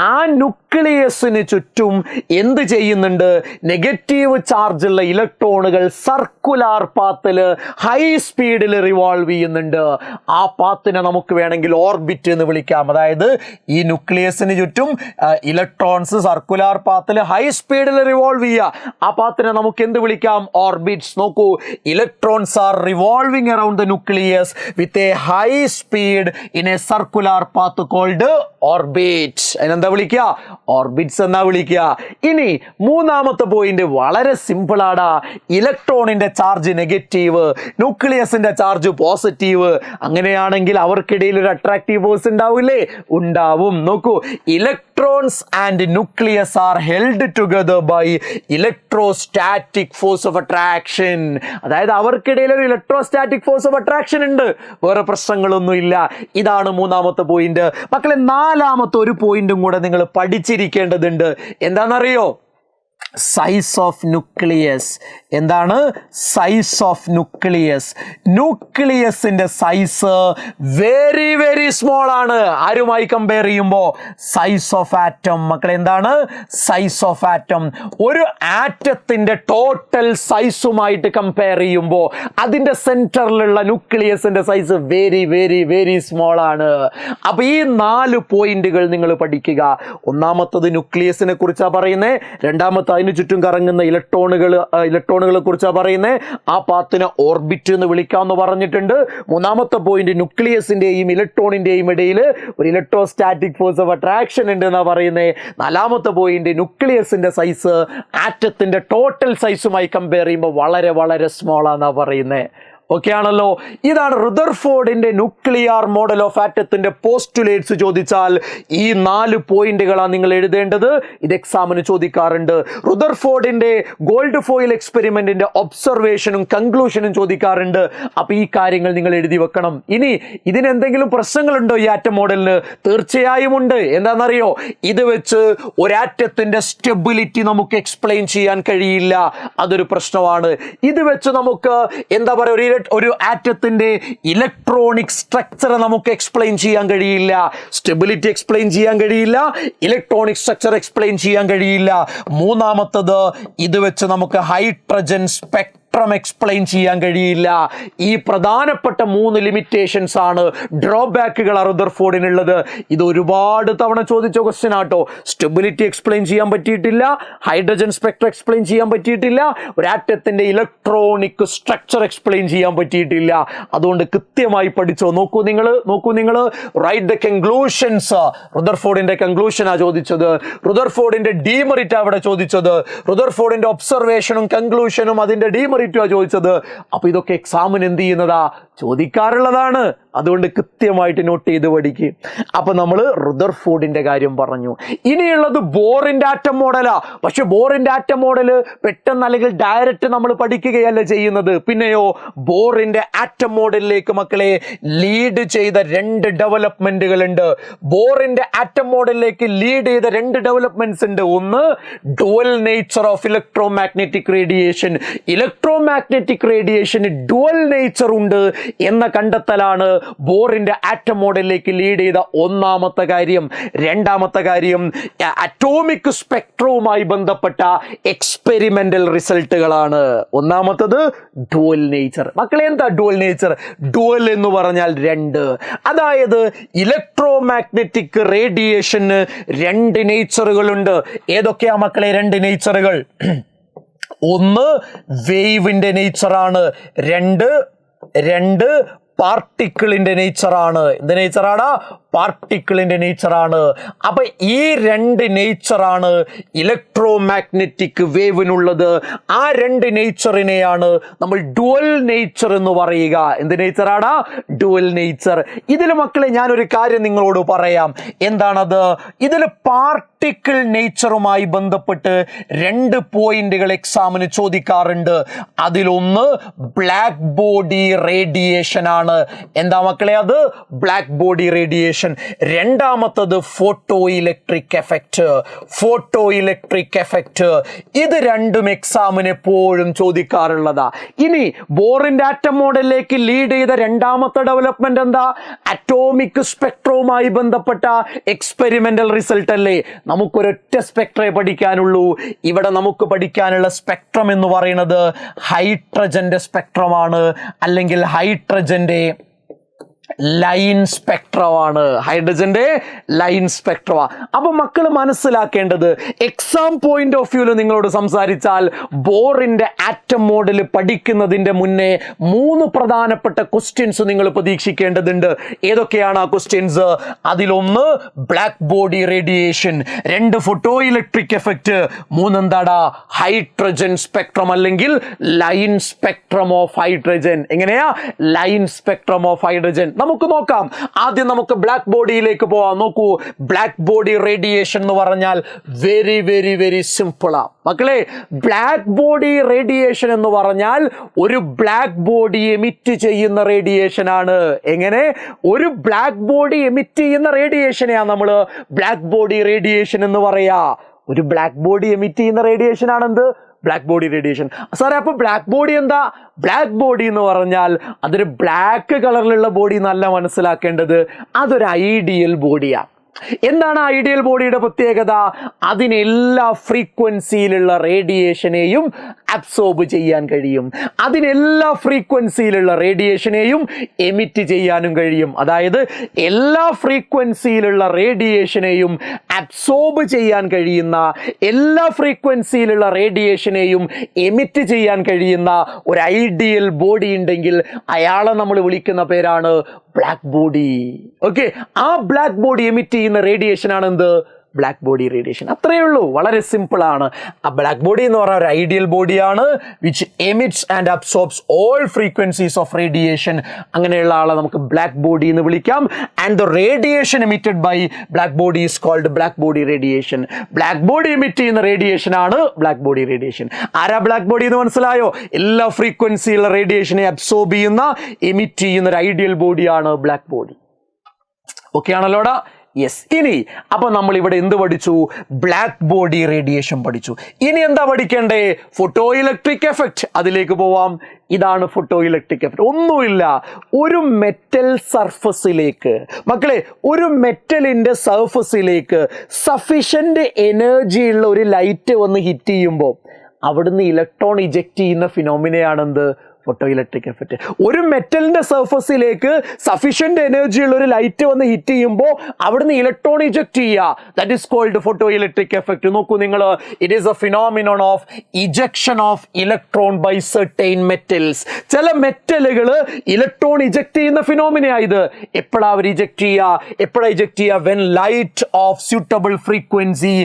ആ ന്യൂക്ലിയസിന് ചുറ്റും എന്ത് ചെയ്യുന്നുണ്ട്? നെഗറ്റീവ് ചാർജുള്ള ഇലക്ട്രോണുകൾ സർക്കുലാർ പാത്തിൽ ഹൈ സ്പീഡിൽ റിവോൾവ് ചെയ്യുന്നുണ്ട്. ആ പാത്തിനെ നമുക്ക് വേണമെങ്കിൽ ഓർബിറ്റ് എന്ന് വിളിക്കാം. അതായത് ഈ ന്യൂക്ലിയസിന് ചുറ്റും ഇലക്ട്രോൺസ് സർക്കുലാർ പാത്തിൽ ഹൈ സ്പീഡിൽ റിവോൾവ് ചെയ്യുക. ആ പാത്തിനെ നമുക്ക് എന്ത് വിളിക്കാം? ഓർബിറ്റ്സ്. നോക്കൂ, electrons are revolving around the nucleus with a high speed in a circular path called orbit. അതിനെന്താ വിളിക്കുക? ഓർബിറ്റ്സ് എന്നാ വിളിക്കുക. ഇനി മൂന്നാമത്തെ പോയിന്റ് വളരെ സിമ്പിൾ ആണ്. ഇലക്ട്രോണിന്റെ ചാർജ് നെഗറ്റീവ്, ന്യൂക്ലിയസിന്റെ ചാർജ് പോസിറ്റീവ്. അങ്ങനെയാണെങ്കിൽ അവർക്കിടയിൽ ഒരു അട്രാക്റ്റീവ് ഫോഴ്സ് ഉണ്ടാവില്ലേ? ഉണ്ടാവും. നോക്കൂ, electrons and nucleus are held together by electrostatic force of attraction. അതായത് അവർക്കിടയിൽ ഒരു ഇലക്ട്രോസ്റ്റാറ്റിക് ഫോഴ്സ് ഓഫ് അട്രാക്ഷൻ ഉണ്ട്, വേറെ പ്രശ്നങ്ങളൊന്നും ഇല്ല. ഇതാണ് മൂന്നാമത്തെ പോയിന്റ്. മക്കളെ, നാലാമത്തെ ഒരു പോയിന്റും കൂടെ നിങ്ങൾ പഠിച്ചിരിക്കേണ്ടതുണ്ട്. എന്താണെന്നറിയോ? Size of nucleus. എന്താണ് സൈസ് ഓഫ് ന്യൂക്ലിയസ്? ന്യൂക്ലിയസിന്റെ സൈസ് വെരി വെരി സ്മോൾ ആണ്. ആരുമായി കമ്പയർ ചെയ്യുമ്പോൾ? Size of atom. മക്കളെ, എന്താണ് സൈസ് ഓഫ് ആറ്റം? ഒരു ആറ്റത്തിന്റെ ടോട്ടൽ സൈസുമായിട്ട് കമ്പയർ ചെയ്യുമ്പോൾ അതിന്റെ സെന്ററിലുള്ള ന്യൂക്ലിയസിന്റെ size very very very small ആണ്. അപ്പൊ ഈ 4 പോയിന്റുകൾ നിങ്ങൾ പഠിക്കുക. ഒന്നാമത്തത് ന്യൂക്ലിയസിനെ കുറിച്ചാണ് പറയുന്നത്. രണ്ടാമത്തെ അതിന് ചുറ്റും കറങ്ങുന്ന ഇലക്ട്രോണുകളെ കുറിച്ചാണ് പറയുന്നത്. ആ പാത്തിനെ ഓർബിറ്റ് എന്ന് വിളിക്കാമെന്ന് പറഞ്ഞിട്ടുണ്ട്. മൂന്നാമത്തെ പോയിന്റ്, ന്യൂക്ലിയസിന്റെയും ഇലക്ട്രോണിന്റെയും ഇടയിൽ ഒരു ഇലക്ട്രോസ്റ്റാറ്റിക് ഫോഴ്സ് ഓഫ് അട്രാക്ഷൻ ഉണ്ട് എന്നാ പറയുന്നത്. നാലാമത്തെ പോയിന്റ്, ന്യൂക്ലിയസിന്റെ സൈസ് ആറ്റത്തിന്റെ ടോട്ടൽ സൈസുമായി കമ്പയർ ചെയ്യുമ്പോൾ വളരെ വളരെ സ്മോൾ ആണെന്നാ പറയുന്നത്. ഓക്കെ ആണല്ലോ? ഇതാണ് റുദർഫോർഡിന്റെ ന്യൂക്ലിയർ മോഡൽ ഓഫ് ആറ്റത്തിന്റെ പോസ്റ്റുലേറ്റ്സ് ചോദിച്ചാൽ ഈ 4 പോയിന്റുകളാണ് നിങ്ങൾ എഴുതേണ്ടത്. ഇത് എക്സാമിന് ചോദിക്കാറുണ്ട്. റുദർഫോർഡിന്റെ ഗോൾഡ് ഫോയിൽ എക്സ്പെരിമെന്റിന്റെ ഒബ്സർവേഷനും കൺക്ലൂഷനും ചോദിക്കാറുണ്ട്. അപ്പൊ ഈ കാര്യങ്ങൾ നിങ്ങൾ എഴുതി വെക്കണം. ഇനി ഇതിനെന്തെങ്കിലും പ്രശ്നങ്ങളുണ്ടോ ഈ ആറ്റം മോഡലിന്? തീർച്ചയായും ഉണ്ട്. എന്താണെന്നറിയോ? ഇത് വെച്ച് ഒരാറ്റത്തിന്റെ സ്റ്റെബിലിറ്റി നമുക്ക് എക്സ്പ്ലെയിൻ ചെയ്യാൻ കഴിയില്ല, അതൊരു പ്രശ്നമാണ്. ഇത് വെച്ച് നമുക്ക് എന്താ പറയുക, ഒരു ആറ്റത്തിന്റെ ഇലക്ട്രോണിക് സ്ട്രക്ചർ നമുക്ക് എക്സ്പ്ലെയിൻ ചെയ്യാൻ കഴിയില്ല. സ്റ്റെബിലിറ്റി എക്സ്പ്ലെയിൻ ചെയ്യാൻ കഴിയില്ല, ഇലക്ട്രോണിക് സ്ട്രക്ചർ എക്സ്പ്ലെയിൻ ചെയ്യാൻ കഴിയില്ല. മൂന്നാമത്തത്, ഇത് വെച്ച് നമുക്ക് ഹൈഡ്രജൻ സ്പെക്ട്രം എക്സ്പ്ലെയിൻ ചെയ്യാൻ കഴിയില്ല. ഈ പ്രധാനപ്പെട്ട 3 ലിമിറ്റേഷൻസ് ആണ്, ഡ്രോബാക്കുകൾ റുദർഫോർഡിനുള്ളത്. ഇത് ഒരുപാട് തവണ ചോദിച്ച ക്വസ്റ്റ്യൻ ആട്ടോ. സ്റ്റെബിലിറ്റി എക്സ്പ്ലെയിൻ ചെയ്യാൻ പറ്റിയിട്ടില്ല, ഹൈഡ്രജൻ സ്പെക്ട്രം എക്സ്പ്ലെയിൻ ചെയ്യാൻ പറ്റിയിട്ടില്ല, ഒരു ആറ്റത്തിന്റെ ഇലക്ട്രോണിക് സ്ട്രക്ചർ എക്സ്പ്ലെയിൻ ചെയ്യാൻ പറ്റിയിട്ടില്ല. അതുകൊണ്ട് കൃത്യമായി പഠിച്ചോ. നോക്കൂ നിങ്ങൾ റൈറ്റ് ദ കൺക്ലൂഷൻസ്. റുദർഫോർഡിന്റെ കൺക്ലൂഷനാ ചോദിച്ചത്, റുദർഫോർഡിന്റെ ഡീമെറിറ്റ് അവിടെ ചോദിച്ചത്, റുദർഫോർഡിന്റെ ഒബ്സർവേഷനും കൺക്ലൂഷനും അതിന്റെ ഡീമെറിറ്റ് ചോദിച്ചത്. അപ്പൊ ഇതൊക്കെ എക്സാമിന് എന്ത് ചെയ്യുന്നതാ? ചോദിക്കാറുള്ളതാണ്. അതുകൊണ്ട് കൃത്യമായിട്ട് നോട്ട് ചെയ്ത് പഠിക്കുക. അപ്പൊ നമ്മൾ റുദർഫോർഡിന്റെ കാര്യം പറഞ്ഞു. ഇനിയുള്ളത് ബോറിന്റെ ആറ്റം മോഡലാ. പക്ഷെ ബോറിന്റെ ആറ്റം മോഡല് പെട്ടെന്ന് അല്ലെങ്കിൽ ഡയറക്റ്റ് നമ്മൾ പഠിക്കുകയല്ല ചെയ്യുന്നത്. പിന്നെയോ, ബോറിന്റെ ആറ്റം മോഡലിലേക്ക് മക്കളെ ലീഡ് ചെയ്ത 2 ഡെവലപ്മെന്റുകൾ ഉണ്ട്. ബോറിന്റെ ആറ്റം മോഡലിലേക്ക് ലീഡ് ചെയ്ത 2 ഡെവലപ്മെന്റ്സ് ഉണ്ട്. ഒന്ന്, dual nature of electromagnetic radiation. Electromagnetic റേഡിയേഷന് ഡുവൽ നേച്ചർ ഉണ്ട് എന്ന കണ്ടെത്തലാണ് ബോറിന്റെ ആറ്റം മോഡലിലേക്ക് ലീഡ് ചെയ്ത ഒന്നാമത്തെ കാര്യം. രണ്ടാമത്തെ കാര്യം, അറ്റോമിക് സ്പെക്ട്രവുമായി ബന്ധപ്പെട്ട എക്സ്പെരിമെന്റൽ റിസൾട്ടുകളാണ്. ഒന്നാമത്തത് ഡുവൽ നേച്ചർ. മക്കളെ, എന്താ ഡുവൽ നേച്ചർ? ഡുവൽ എന്ന് പറഞ്ഞാൽ 2. അതായത് ഇലക്ട്രോമാഗ്നറ്റിക് റേഡിയേഷന് 2 നേച്ചറുകളുണ്ട്. ഏതൊക്കെയാ മക്കളെ 2 നേച്ചറുകൾ? ഒന്ന് വേവിന്റെ നേച്ചറാണ്, രണ്ട് പാർട്ടിക്കിളിന്റെ നേച്ചറാണ്. എന്ത് നേച്ചറാണ്? പാർട്ടിക്കിളിന്റെ നേച്ചറാണ്. അപ്പൊ ഈ രണ്ട് നേച്ചറാണ് ഇലക്ട്രോ മാഗ്നറ്റിക് വേവിനുള്ളത്. ആ രണ്ട് നേച്ചറിനെയാണ് നമ്മൾ ഡുവൽ നേച്ചർ എന്ന് പറയുക. എന്ത് നേച്ചറാണ്? Dual nature. ഇതിൽ മക്കളെ ഞാനൊരു കാര്യം നിങ്ങളോട് പറയാം. എന്താണത്? ഇതിൽ പാർട്ടിക്കിൾ നേച്ചറുമായി ബന്ധപ്പെട്ട് 2 പോയിന്റുകൾ എക്സാമിന് ചോദിക്കാറുണ്ട്. അതിലൊന്ന് ബ്ലാക്ക് ബോഡി റേഡിയേഷൻ ആണ്. എന്താ മക്കളെ അത്? Black body radiation. രണ്ടാമത്തത് photo electric effect. Photo electric effect. ഇത് രണ്ടും എക്സാമിന് എപ്പോഴും ചോദിക്കാറുള്ളതാ. ഇനി ബോറിന്റെ ആറ്റം മോഡലിലേക്ക് ലീഡ് ചെയ്ത രണ്ടാമത്തെ ഡെവലപ്മെന്റ് എന്താ? അറ്റോമിക് സ്പെക്ട്രവുമായി ബന്ധപ്പെട്ട എക്സ്പെരിമെന്റൽ റിസൾട്ട് അല്ലേ? നമുക്കൊരൊറ്റ സ്പെക്ട്രേ പഠിക്കാനുള്ളൂ. ഇവിടെ നമുക്ക് പഠിക്കാനുള്ള സ്പെക്ട്രം എന്ന് പറയുന്നത് ഹൈഡ്രജന്റെ സ്പെക്ട്രമാണ്, അല്ലെങ്കിൽ ഹൈഡ്രജന്റെ ലൈൻ സ്പെക്ട്രമാണ്. ഹൈഡ്രജന്റെ ലൈൻ സ്പെക്ട്രമാ. അപ്പൊ മക്കൾ മനസ്സിലാക്കേണ്ടത്, എക്സാം പോയിന്റ് ഓഫ് വ്യൂല് നിങ്ങളോട് സംസാരിച്ചാൽ ബോറിന്റെ ആറ്റം മോഡൽ പഠിക്കുന്നതിന്റെ മുന്നേ 3 പ്രധാനപ്പെട്ട ക്വസ്റ്റ്യൻസ് നിങ്ങൾ പ്രതീക്ഷിക്കേണ്ടതുണ്ട്. ഏതൊക്കെയാണ് ആ ക്വസ്റ്റ്യൻസ്? അതിലൊന്ന് black body radiation, 2 photo electric effect, 3 എന്താടാ? ഹൈഡ്രജൻ സ്പെക്ട്രം അല്ലെങ്കിൽ ലൈൻ സ്പെക്ട്രം ഓഫ് ഹൈഡ്രജൻ. എങ്ങനെയാ? Line spectrum of hydrogen. നമുക്ക് നോക്കാം. ആദ്യം നമുക്ക് ബ്ലാക്ക് ബോഡിയിലേക്ക് പോവാം. നോക്കൂ, ബ്ലാക്ക് ബോഡി റേഡിയേഷൻ എന്ന് പറഞ്ഞാൽ വെരി വെരി വെരി സിമ്പിളാ മക്കളെ. ബ്ലാക്ക് ബോഡി റേഡിയേഷൻ എന്ന് പറഞ്ഞാൽ ഒരു ബ്ലാക്ക് ബോഡി എമിറ്റ് ചെയ്യുന്ന റേഡിയേഷൻ ആണ്. എങ്ങനെ? ഒരു ബ്ലാക്ക് ബോഡി എമിറ്റ് ചെയ്യുന്ന റേഡിയേഷനെയാണ് നമ്മൾ ബ്ലാക്ക് ബോഡി റേഡിയേഷൻ എന്ന് പറയാ. ഒരു ബ്ലാക്ക് ബോഡി എമിറ്റ് ചെയ്യുന്ന റേഡിയേഷൻ ആണെന്ത്? Black body radiation. സാറേ അപ്പൊ ബ്ലാക്ക് ബോഡി എന്താ? ബ്ലാക്ക് ബോഡി എന്ന് പറഞ്ഞാൽ അതൊരു ബ്ലാക്ക് കളറിലുള്ള ബോഡി എന്നല്ല മനസ്സിലാക്കേണ്ടത്, അതൊരു ഐഡിയൽ ബോഡിയാണ്. എന്താണ് ഐഡിയൽ ബോഡിയുടെ പ്രത്യേകത? അതിനെല്ലാ ഫ്രീക്വൻസിയിലുള്ള റേഡിയേഷനെയും അബ്സോർബ് ചെയ്യാൻ കഴിയും. അതിനെല്ലാ ഫ്രീക്വൻസിയിലുള്ള റേഡിയേഷനെയും എമിറ്റ് ചെയ്യാനും കഴിയും. അതായത് എല്ലാ ഫ്രീക്വൻസിയിലുള്ള റേഡിയേഷനെയും അബ്സോർബ് ചെയ്യാൻ കഴിയുന്ന, എല്ലാ ഫ്രീക്വൻസിയിലുള്ള റേഡിയേഷനെയും എമിറ്റ് ചെയ്യാൻ കഴിയുന്ന ഒരു ഐഡിയൽ ബോഡി ഉണ്ടെങ്കിൽ അയാളെ നമ്മൾ വിളിക്കുന്ന പേരാണ് ബ്ലാക്ക് ബോഡി. ഓക്കെ, ആ ബ്ലാക്ക് ബോഡി എമിറ്റ് ചെയ്യുന്ന റേഡിയേഷൻ ആണ് എന്ത്? Black body radiation. അത്രയേ ഉള്ളൂ, വളരെ സിമ്പിൾ ആണ്. ആ ബ്ലാക്ക് ബോഡി എന്ന് പറഞ്ഞ ഒരു ഐഡിയൽ ബോഡിയാണ് which emits and absorbs all frequencies of radiation. അങ്ങനെയുള്ള ആളെ നമുക്ക് ബ്ലാക്ക് ബോഡി എന്ന് വിളിക്കാം. And the radiation emitted by black body is called black body radiation. Black body emit ചെയ്യുന്ന റേഡിയേഷൻ ആണ് ബ്ലാക്ക് ബോഡി റേഡിയേഷൻ. ആരാ ബ്ലാക്ക് ബോഡി എന്ന് മനസ്സിലായോ? എല്ലാ ഫ്രീക്വൻസിയുള്ള റേഡിയേഷനെ അബ്സോർബ് ചെയ്യുന്ന, എമിറ്റ് ചെയ്യുന്ന ഒരു ഐഡിയൽ ബോഡിയാണ് ബ്ലാക്ക് ബോഡി. ഓക്കെ ആണല്ലോടാ? യെസ്. ഇനി അപ്പൊ നമ്മൾ ഇവിടെ എന്ത് പഠിച്ചു? ബ്ലാക്ക് ബോഡി റേഡിയേഷൻ പഠിച്ചു. ഇനി എന്താ പഠിക്കേണ്ടേ? Photo electric effect. അതിലേക്ക് പോവാം. ഇതാണ് ഫോട്ടോ ഇലക്ട്രിക് എഫക്റ്റ്. ഒന്നുമില്ല, ഒരു മെറ്റൽ സർഫസിലേക്ക് മക്കളെ, ഒരു മെറ്റലിന്റെ സർഫസിലേക്ക് സഫിഷ്യന്റ് എനർജി ഉള്ള ഒരു ലൈറ്റ് വന്ന് ഹിറ്റ് ചെയ്യുമ്പോൾ അവിടുന്ന് ഇലക്ട്രോൺ ഇജക്റ്റ് ചെയ്യുന്ന ഫിനോമിനയാണെന്ത്? Photo electric effect. ഒരു മെറ്റലിന്റെ സർഫസിലേക്ക് സഫിഷ്യന്റ് എനർജി ഉള്ള ഒരു ലൈറ്റ് വന്ന് ഹിറ്റ് ചെയ്യുമ്പോൾ അവിടുന്ന് ഇലക്ട്രോൺ ഇജക്ട് ചെയ്യുക. That is called photo electric effect. നോക്കൂ നിങ്ങൾ, it is a phenomenon of ejection of electron by certain metals. ചില മെറ്റലുകൾ ഇലക്ട്രോൺ ഇജക്ട് ചെയ്യുന്ന ഫിനോമിനയായത്. എപ്പോഴാണ് അവർ ഇജക്ട് ചെയ്യുക? എപ്പോഴാണ് ഇജക്ട് ചെയ്യുക? When light of suitable frequency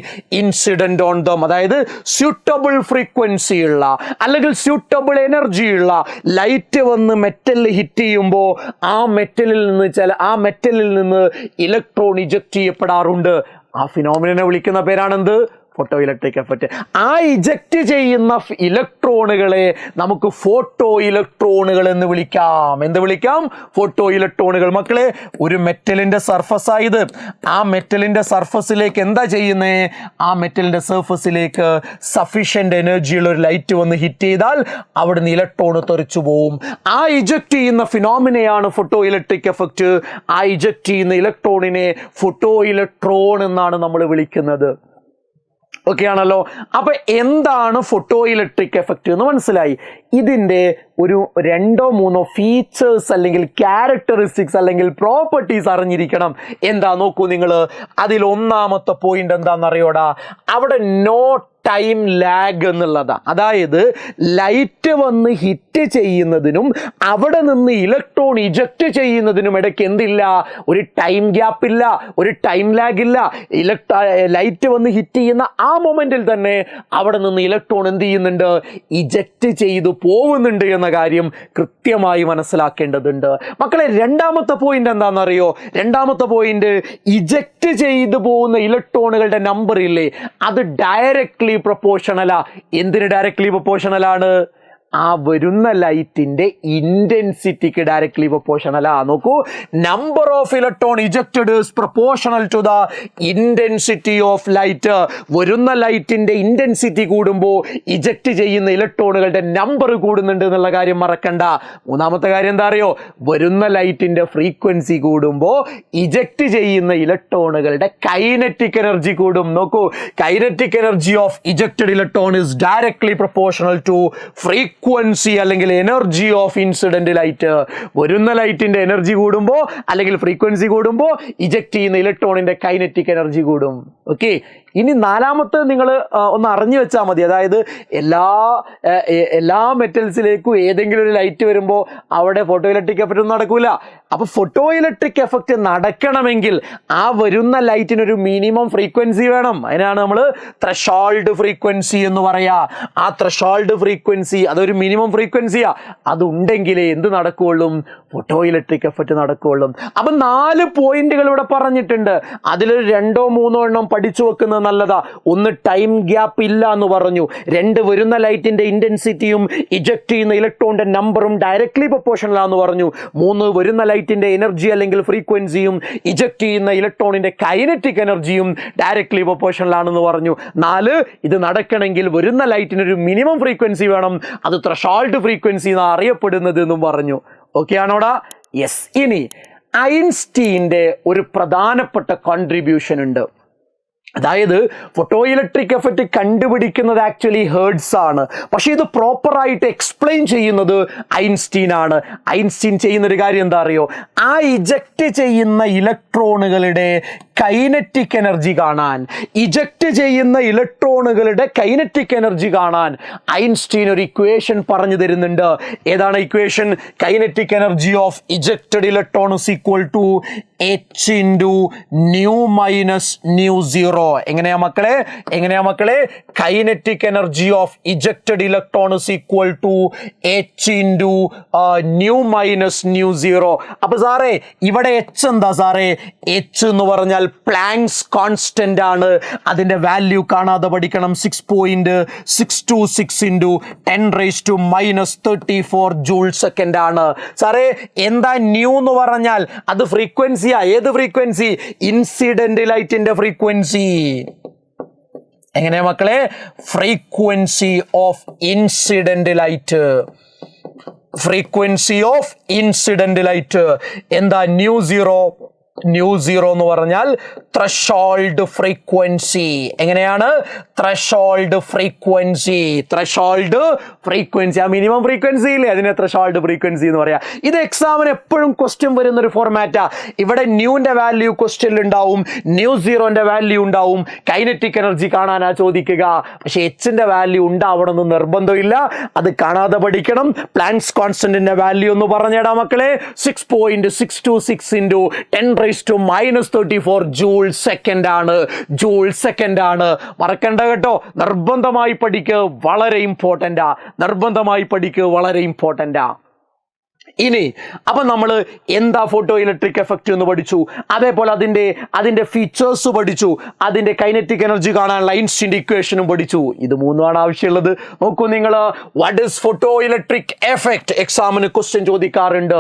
incident on them. അതായത് സ്യൂട്ടബിൾ ഫ്രീക്വൻസി ഉള്ള അല്ലെങ്കിൽ സ്യൂട്ടബിൾ എനർജി ഉള്ള ലൈറ്റ് വന്ന് മെറ്റലിൽ ഹിറ്റ് ചെയ്യുമ്പോൾ ആ മെറ്റലിൽ നിന്ന് ഇലക്ട്രോൺ ഇജക്ട് ചെയ്യപ്പെടാറുണ്ട്. ആ ഫിനോമിനനെ വിളിക്കുന്ന പേരാണെന്ത്? Photo electric effect. ആ ഇജക്റ്റ് ചെയ്യുന്ന ഇലക്ട്രോണുകളെ നമുക്ക് ഫോട്ടോ ഇലക്ട്രോണുകൾ എന്ന് വിളിക്കാം. എന്ത് വിളിക്കാം? ഫോട്ടോ ഇലക്ട്രോണുകൾ. മക്കളെ, ഒരു മെറ്റലിന്റെ സർഫസ് ആയത്. ആ മെറ്റലിന്റെ സർഫസിലേക്ക് എന്താ ചെയ്യുന്നേ? ആ മെറ്റലിന്റെ സർഫസിലേക്ക് സഫിഷ്യന്റ് എനർജിയുള്ള ഒരു ലൈറ്റ് വന്ന് ഹിറ്റ് ചെയ്താൽ അവിടുന്ന് ഇലക്ട്രോൺ തെറിച്ചു പോവും. ആ ഇജക്റ്റ് ചെയ്യുന്ന ഫിനോമിനയാണ് ഫോട്ടോ ഇലക്ട്രിക് എഫക്റ്റ്. ആ ഇജക്റ്റ് ചെയ്യുന്ന ഇലക്ട്രോണിനെ ഫോട്ടോ ഇലക്ട്രോൺ എന്നാണ് നമ്മൾ വിളിക്കുന്നത്. ഓക്കെ ആണല്ലോ? അപ്പൊ എന്താണ് ഫോട്ടോ ഇലക്ട്രിക് എഫക്റ്റ് എന്ന് മനസ്സിലായി. ഇതിന്റെ ഒരു 2-3 ഫീച്ചേഴ്സ് അല്ലെങ്കിൽ ക്യാരക്ടറിസ്റ്റിക്സ് അല്ലെങ്കിൽ പ്രോപ്പർട്ടീസ് അറിഞ്ഞിരിക്കണം. എന്താ നോക്കൂ നിങ്ങൾ, അതിൽ ഒന്നാമത്തെ പോയിന്റ് എന്താണെന്നറിയോടാ? അവിടെ നോ ടൈം ലാഗ് എന്നുള്ളതാണ്. അതായത് ലൈറ്റ് വന്ന് ഹിറ്റ് ചെയ്യുന്നതിനും അവിടെ നിന്ന് ഇലക്ട്രോൺ ഇജക്റ്റ് ചെയ്യുന്നതിനും ഇടയ്ക്ക് എന്തില്ല, ഒരു ടൈം ഗ്യാപ്പ് ഇല്ല, ഒരു ടൈം ലാഗ് ഇല്ല. ലൈറ്റ് വന്ന് ഹിറ്റ് ചെയ്യുന്ന ആ മൊമെന്റിൽ തന്നെ അവിടെ നിന്ന് ഇലക്ട്രോൺ എന്ത് ചെയ്യുന്നുണ്ട്, ഇജക്റ്റ് ചെയ്തു പോകുന്നുണ്ട് എന്ന കാര്യം കൃത്യമായി മനസ്സിലാക്കേണ്ടതുണ്ട്. മക്കളെ, രണ്ടാമത്തെ പോയിന്റ് എന്താണെന്നറിയോ? രണ്ടാമത്തെ പോയിന്റ്, ഇജക്റ്റ് ചെയ്തു പോകുന്ന ഇലക്ട്രോണുകളുടെ നമ്പർ ഇല്ലേ, അത് ഡയറക്ട്ലി പ്രൊപ്പോർഷണലാ. എന്തിന് ഡയറക്ട്ലി പ്രൊപ്പോർഷണലാണ്? ആ വരുന്ന ലൈറ്റിന്റെ ഇന്റൻസിറ്റിക്ക് ഡയറക്ട്ലി പ്രൊപ്പോർഷണലാ. നോക്കൂ, number of electron ejected is proportional to the intensity of light. വരുന്ന ലൈറ്റിന്റെ ഇന്റൻസിറ്റി കൂടുമ്പോൾ ഇജക്റ്റ് ചെയ്യുന്ന ഇലക്ട്രോണുകളുടെ നമ്പർ കൂടുന്നുണ്ട് എന്നുള്ള കാര്യം മറക്കണ്ട. മൂന്നാമത്തെ കാര്യം എന്താ അറിയോ? വരുന്ന ലൈറ്റിന്റെ ഫ്രീക്വൻസി കൂടുമ്പോൾ ഇജക്റ്റ് ചെയ്യുന്ന ഇലക്ട്രോണുകളുടെ കൈനറ്റിക് എനർജി കൂടും. നോക്കൂ, kinetic energy of ejected electron is directly proportional to frequency അല്ലെങ്കിൽ എനർജി ഓഫ് ഇൻസിഡന്റ് ലൈറ്റ്. വരുന്ന ലൈറ്റിന്റെ എനർജി കൂടുമ്പോൾ അല്ലെങ്കിൽ ഫ്രീക്വൻസി കൂടുമ്പോൾ ഇജക്ട് ചെയ്യുന്ന ഇലക്ട്രോണിന്റെ കൈനറ്റിക് എനർജി കൂടും. ഓക്കെ, ഇനി നാലാമത്തെ നിങ്ങൾ ഒന്ന് അറിഞ്ഞു വെച്ചാൽ മതി. അതായത് എല്ലാ മെറ്റൽസിലേക്കും ഏതെങ്കിലും ഒരു ലൈറ്റ് വരുമ്പോൾ അവിടെ ഫോട്ടോ ഇലക്ട്രിക് എഫക്റ്റ് ഒന്നും നടക്കൂല. അപ്പൊ ഫോട്ടോ ഇലക്ട്രിക് എഫക്റ്റ് നടക്കണമെങ്കിൽ ആ വരുന്ന ലൈറ്റിനൊരു മിനിമം ഫ്രീക്വൻസി വേണം. അതിനാണ് നമ്മൾ ത്രെഷോൾഡ് ഫ്രീക്വൻസി എന്ന് പറയാ. ആ ത്രെഷോൾഡ് ഫ്രീക്വൻസി അതൊരു മിനിമം ഫ്രീക്വൻസിയാ. അതുണ്ടെങ്കിലേ എന്ത് നടക്കുകയുള്ളൂ? ഫോട്ടോ ഇലക്ട്രിക് എഫക്റ്റ് നടക്കുകയുള്ളൂ. അപ്പൊ 4 പോയിന്റുകൾ ഇവിടെ പറഞ്ഞിട്ടുണ്ട്. അതിലൊരു 2 or 3 എണ്ണം പഠിച്ചു വെക്കുന്നത് നല്ലതാ. ഒന്ന്, ടൈം ഗ്യാപ്പ് ഇല്ല എന്ന് പറഞ്ഞു. 2, വരുന്ന ലൈറ്റിന്റെ ഇന്റൻസിറ്റിയും ഇജക്ട് ചെയ്യുന്ന ഇലക്ട്രോണിന്റെ നമ്പറും ഡയറക്ട്ലി പ്രൊപ്പോർഷണൽ ആണെന്ന് പറഞ്ഞു. 3, വരുന്ന ലൈറ്റിന്റെ എനർജി അല്ലെങ്കിൽ ഫ്രീക്വൻസിയും ഇജക്ട് ചെയ്യുന്ന ഇലക്ട്രോണിന്റെ കൈനറ്റിക് എനർജിയും ഡയറക്ട്ലി പ്രൊപ്പോർഷണൽ ആണെന്ന് പറഞ്ഞു. 4, ഇത് നടക്കണമെങ്കിൽ വരുന്ന ലൈറ്റിനൊരു മിനിമം ഫ്രീക്വൻസി വേണം. അത് ത്രെഷോൾഡ് ഫ്രീക്വൻസി എന്നാണ് അറിയപ്പെടുന്നത് എന്നും പറഞ്ഞു. ഓക്കെ ആണോടാ? യെസ്. ഇനി ഐൻസ്റ്റീന്റെ ഒരു പ്രധാനപ്പെട്ട കോൺട്രിബ്യൂഷൻ ഉണ്ട്. അതായത് ഫോട്ടോ ഇലക്ട്രിക് എഫക്റ്റ് കണ്ടുപിടിക്കുന്നത് ആക്ച്വലി ഹേർട്സ് ആണ്. പക്ഷെ ഇത് പ്രോപ്പറായിട്ട് എക്സ്പ്ലെയിൻ ചെയ്യുന്നത് ഐൻസ്റ്റീൻ ആണ്. ഐൻസ്റ്റീൻ ചെയ്യുന്ന ഒരു കാര്യം എന്താ അറിയോ? ആ ഇജക്റ്റ് ചെയ്യുന്ന ഇലക്ട്രോണുകളുടെ കൈനറ്റിക് എനർജി കാണാൻ, ഇജക്റ്റ് ചെയ്യുന്ന ഇലക്ട്രോണുകളുടെ കൈനറ്റിക് എനർജി കാണാൻ ഐൻസ്റ്റീൻ ഒരു ഇക്വേഷൻ പറഞ്ഞു തരുന്നുണ്ട്. ഏതാണ് equation? Kinetic energy of ejected electron is equal to h into nu minus nu zero. എങ്ങനെയാ മക്കളെ? Kinetic energy of ejected electron is equal to h into nu minus nu zero. അപ്പൊ സാറേ, ഇവിടെ h എന്താ സാറേ? h എന്ന് പറഞ്ഞാൽ planks constant ആണ്. അതിന്റെ വാല്യൂ കാണാതെ പഠിക്കണം. 6.626 into 10 raised to minus 34 joule second ആണ്. സാറേ, എന്താ ന്യൂ എന്ന് പറഞ്ഞാൽ? അത് ഫ്രീക്വൻസിയാ. ഏത് ഫ്രീക്വൻസി? ഇൻസിഡന്റ് ലൈറ്റിന്റെ ഫ്രീക്വൻസി. എങ്ങനെയാ മക്കളെ? Frequency of incident light. Frequency of incident light എന്താ? ന്യൂ സീറോ എന്ന് പറഞ്ഞാൽ ത്രെഷോൾഡ് ഫ്രീക്വൻസി. എങ്ങനെയാണ്? Threshold frequency. ആ മിനിമം ഫ്രീക്വൻസി ഇല്ലേ, അതിനെ ത്രെഷോൾഡ് ഫ്രീക്വൻസി എന്ന് പറയാം. ഇത് എക്സാമിന് എപ്പോഴും ക്വസ്റ്റ്യൻ വരുന്ന ഒരു ഫോർമാറ്റാ. ഇവിടെ ന്യൂന്റെ വാല്യൂ ക്വസ്റ്റ്യനിൽ ഉണ്ടാവും, ന്യൂ സീറോന്റെ വാല്യൂ ഉണ്ടാവും. കൈനറ്റിക് എനർജി കാണാനാ ചോദിക്കുക. പക്ഷെ എച്ചിന്റെ വാല്യൂ ഉണ്ടാവണമെന്ന് നിർബന്ധമില്ല. അത് കാണാതെ പഠിക്കണം. പ്ലാങ്ക്സ് കോൺസ്റ്റന്റിന്റെ വാല്യൂ എന്ന് പറഞ്ഞേടാ മക്കളെ. 6.626 into 10 raised to minus 34 joule second ആണ്. മറക്കണ്ട കേട്ടോ. നിർബന്ധമായി പഠിക്കുക, വളരെ ഇമ്പോർട്ടൻ്റാ. ഇനി അപ്പൊ നമ്മൾ എന്താ ഫോട്ടോ ഇലക്ട്രിക് എഫക്റ്റ് എന്ന് പഠിച്ചു. അതേപോലെ അതിന്റെ ഫീച്ചേഴ്സ് പഠിച്ചു. അതിന്റെ കൈനറ്റിക് എനർജി കാണാനുള്ള ഐൻസ്റ്റീൻ്റെ ഇക്വേഷനും പഠിച്ചു. ഇത് 3 ആവശ്യമുള്ളത്. നോക്കൂ നിങ്ങൾ, what is photo electric effect? എക്സാമിന് ക്വസ്റ്റ്യൻ ചോദിക്കാറുണ്ട്.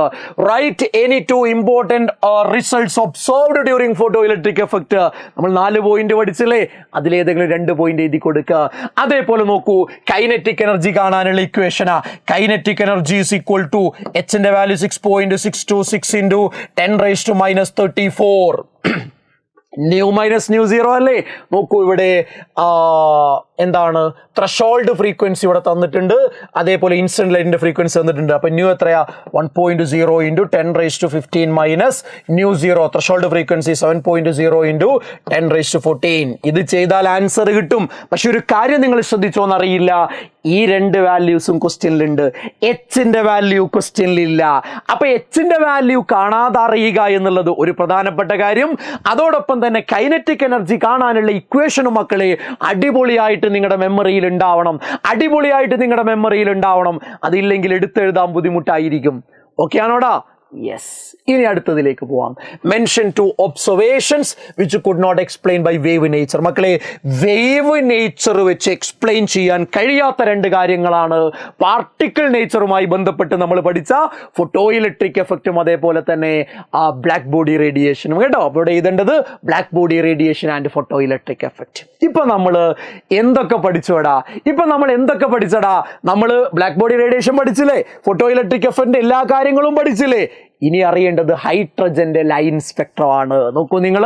Right any 2 important results observed during photo electric effect. നമ്മൾ 4 പോയിന്റ് പഠിച്ചില്ലേ? അതിലേതെങ്കിലും 2 പോയിന്റ് എഴുതി കൊടുക്കുക. അതേപോലെ നോക്കൂ, കൈനറ്റിക് എനർജി കാണാനുള്ള ഇക്വേഷനാ. Kinetic energy is equal to എച്ചിന്റെ value 6.626 into 10 raised to minus 34 nu minus nu zero അല്ലേ? നോക്കൂ, ഇവിടെ എന്താണ് ത്രഷോൾഡ് ഫ്രീക്വൻസി ഇവിടെ തന്നിട്ടുണ്ട്, അതേപോലെ ഇൻസിഡന്റ് ലൈറ്റിന്റെ ഫ്രീക്വൻസി തന്നിട്ടുണ്ട്. അപ്പൊ ന്യൂ എത്രയാ 1.0 × 10⁻15 മൈനസ് ന്യൂ 0. Threshold frequency 7.0 × 10⁻14. ഇത് ചെയ്താൽ ആൻസർ കിട്ടും. പക്ഷെ ഒരു കാര്യം നിങ്ങൾ ശ്രദ്ധിച്ചോന്നറിയില്ല, ഈ രണ്ട് വാല്യൂസും ക്വസ്റ്റ്യനിലുണ്ട്, എച്ചിന്റെ വാല്യൂ ക്വസ്റ്റ്യനിലില്ല. അപ്പൊ എച്ചിന്റെ വാല്യൂ കാണാതെ അറിയുക എന്നുള്ളത് ഒരു പ്രധാനപ്പെട്ട കാര്യം. അതോടൊപ്പം തന്നെ കൈനറ്റിക് എനർജി കാണാനുള്ള ഇക്വേഷനും മക്കളെ അടിപൊളിയായിട്ട് നിങ്ങളുടെ മെമ്മറിയിൽ ഉണ്ടാവണം, അടിപൊളിയായിട്ട് നിങ്ങളുടെ മെമ്മറിയിൽ ഉണ്ടാവണം. അതില്ലെങ്കിൽ എടുത്തെഴുതാൻ ബുദ്ധിമുട്ടായിരിക്കും. ഓക്കെ ആണോടാ? യെസ്. ഇനി അടുത്തതിലേക്ക് പോവാം. Mention two observations which could not explain by wave nature. മക്കളെ, വേവ് നേച്ചർ വെച്ച് എക്സ്പ്ലെയിൻ ചെയ്യാൻ കഴിയാത്ത രണ്ട് കാര്യങ്ങളാണ് പാർട്ടിക്കിൾ നേച്ചറുമായി ബന്ധപ്പെട്ട് നമ്മൾ പഠിച്ച ഫോട്ടോ ഇലക്ട്രിക് എഫക്റ്റും അതേപോലെ തന്നെ ബ്ലാക്ക് ബോഡി റേഡിയേഷനും. കേട്ടോ, അവിടെ എഴുതേണ്ടത് black body radiation and photo electric effect. ഇപ്പൊ നമ്മൾ എന്തൊക്കെ പഠിച്ചോടാ? നമ്മൾ ബ്ലാക്ക് ബോഡി റേഡിയേഷൻ പഠിച്ചില്ലേ, ഫോട്ടോ ഇലക്ട്രിക് എഫക്റ്റിന്റെ എല്ലാ കാര്യങ്ങളും പഠിച്ചില്ലേ. ഇനി അറിയേണ്ടത് ഹൈഡ്രജന്റെ ലൈൻ സ്പെക്ട്രം ആണ്. നോക്കൂ നിങ്ങൾ,